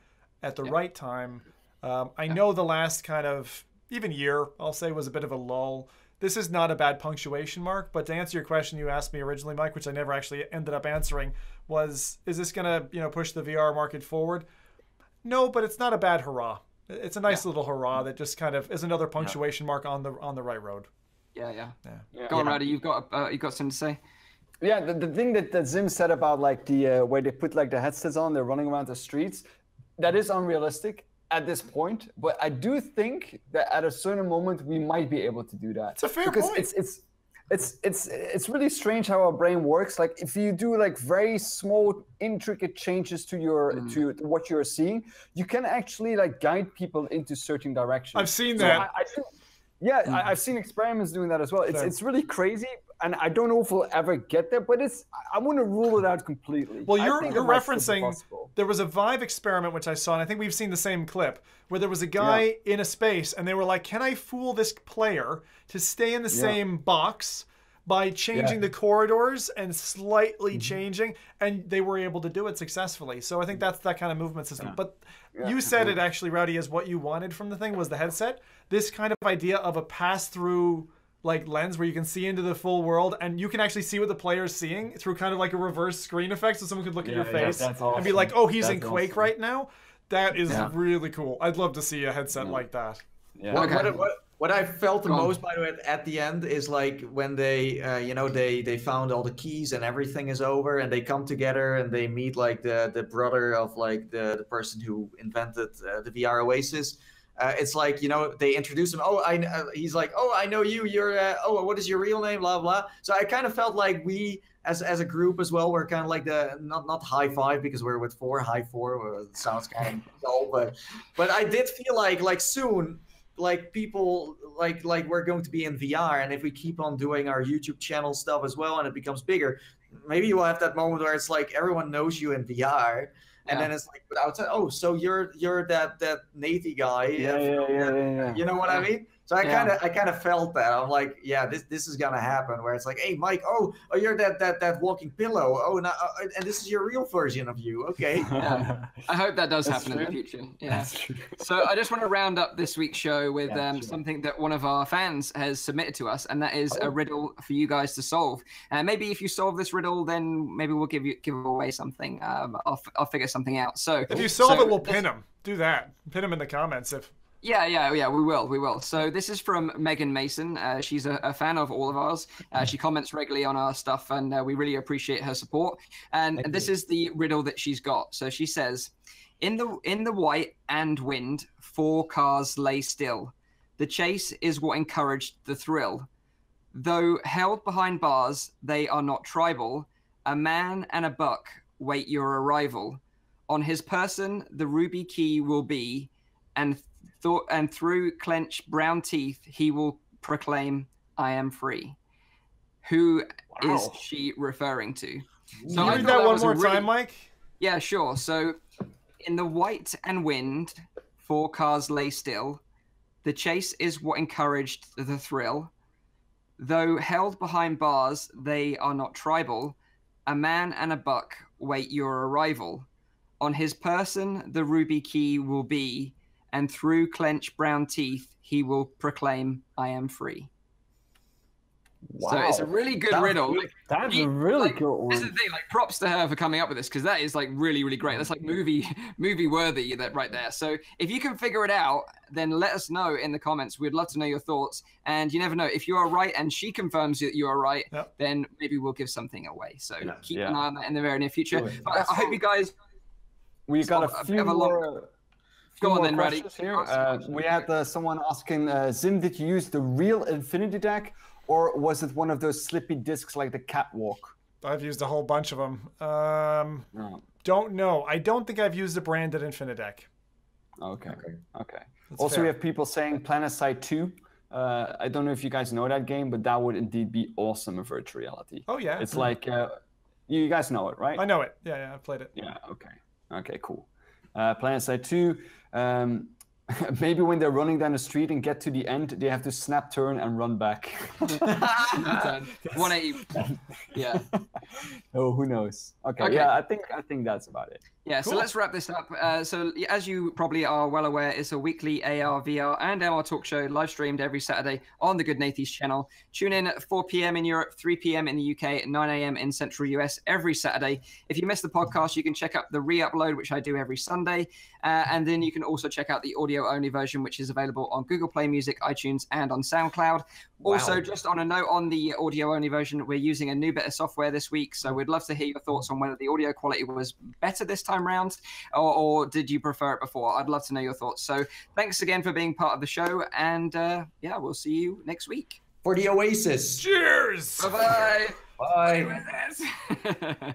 at the right time. I know the last kind of even year, I'll say, was a bit of a lull. This is not a bad punctuation mark, but to answer your question you asked me originally, Mike, which I never actually ended up answering, is this gonna push the VR market forward? No, but it's not a bad hurrah. It's a nice little hurrah that just kind of is another punctuation mark on the right road. Go on, Rowdy. You've got something to say? Yeah, the thing that Zim said about like the where they put like the headsets on, they're running around the streets, that is unrealistic at this point. But I do think that at a certain moment we might be able to do that. It's a fair point. It's really strange how our brain works. Like if you do like very small, intricate changes to your to what you're seeing, you can actually like guide people into certain directions. I've seen that. I've seen experiments doing that as well. It's really crazy, and I don't know if we'll ever get there. But I want to rule it out completely. Well, you're referencing there was a Vive experiment which I saw, and I think we've seen the same clip where there was a guy in a space, and they were like, "Can I fool this player to stay in the same box by changing the corridors and slightly changing?" And they were able to do it successfully. So I think that's that kind of movement system. But you said it actually, Rowdy, as what you wanted from the thing was the headset. This kind of idea of a pass-through like lens where you can see into the full world and you can actually see what the player's seeing through kind of like a reverse screen effect, so someone could look at your face and be like, oh, he's in Quake right now. That is really cool. I'd love to see a headset like that. Yeah. What I felt the Go on. most, by the way, at the end is like when they, they found all the keys and everything is over, and they come together and they meet like the brother of like the person who invented the VR Oasis. It's like, they introduce him. Oh, he's like, oh, I know you. You're, what is your real name? Blah blah. So I kind of felt like we, as a group as well, we're kind of like the not high five because we're with high four. Sounds kind of dull, but I did feel like soon. Like people like we're going to be in VR, and if we keep on doing our YouTube channel stuff as well and it becomes bigger, maybe we'll have that moment where it's like everyone knows you in VR, and then it's like outside, oh, so you're that Nathie guy. Yeah. You know what I mean? So I kind of felt that. I'm like, yeah, this is gonna happen. Where it's like, hey, Mike, oh, you're that walking pillow. Oh, no, and this is your real version of you. Okay. Yeah. I hope that does happen in the future. Yeah. So I just want to round up this week's show with something that one of our fans has submitted to us, and that is a riddle for you guys to solve. And maybe if you solve this riddle, then maybe we'll give away something. I'll figure something out. So if you solve it, we'll pin him. Do that. Pin him in the comments if. Yeah, we will. So this is from Megan Mason. She's a fan of all of ours. She comments regularly on our stuff, and we really appreciate her support. And this is the riddle that she's got. So she says, in the white and wind, 4 cars lay still. The chase is what encouraged the thrill. Though held behind bars, they are not tribal. A man and a buck wait your arrival. On his person, the ruby key will be, and through clenched brown teeth, he will proclaim, I am free. Who is she referring to? So can you read that one more time, Mike? Yeah, sure. So, in the white and wind, 4 cars lay still. The chase is what encouraged the thrill. Though held behind bars, they are not tribal. A man and a buck wait your arrival. On his person, the ruby key will be, and through clenched brown teeth, he will proclaim, I am free. Wow. So it's a really good riddle. That's a really good one. This is the thing, props to her for coming up with this, because that is really, really great. That's movie worthy right there. So if you can figure it out, then let us know in the comments. We'd love to know your thoughts. And you never know, if you are right and she confirms that you are right, then maybe we'll give something away. So keep an eye on that in the very near future. But I hope you guys... We got a few more... Go on then, Rowdy. Here. We had someone asking, Zim, did you use the real Infinity deck, or was it one of those slippy discs like the Catwalk? I've used a whole bunch of them. Don't know. I don't think I've used the branded Infinidec. Okay. That's also, fair. we have people saying PlanetSide 2. I don't know if you guys know that game, but that would indeed be awesome in virtual reality. Oh, yeah. It's like, you guys know it, right? I know it. Yeah, I've played it. Yeah, okay, cool. PlanetSide 2. Maybe when they're running down the street and get to the end, they have to snap turn and run back. 180. Yeah. Oh, who knows? Okay. Yeah, I think that's about it. Yeah, cool. So let's wrap this up. So as you probably are well aware, it's a weekly AR, VR, and MR talk show live streamed every Saturday on the Good Nathies channel. Tune in at 4 p.m. in Europe, 3 p.m. in the UK, 9 a.m. in Central US every Saturday. If you missed the podcast, you can check out the re-upload, which I do every Sunday. And then you can also check out the audio-only version, which is available on Google Play Music, iTunes, and on SoundCloud. Wow. Also, just on a note on the audio-only version, we're using a new bit of software this week, so we'd love to hear your thoughts on whether the audio quality was better this time round, or did you prefer it before? I'd love to know your thoughts. So thanks again for being part of the show, and yeah, we'll see you next week. For the Oasis. Cheers! Bye-bye. Bye.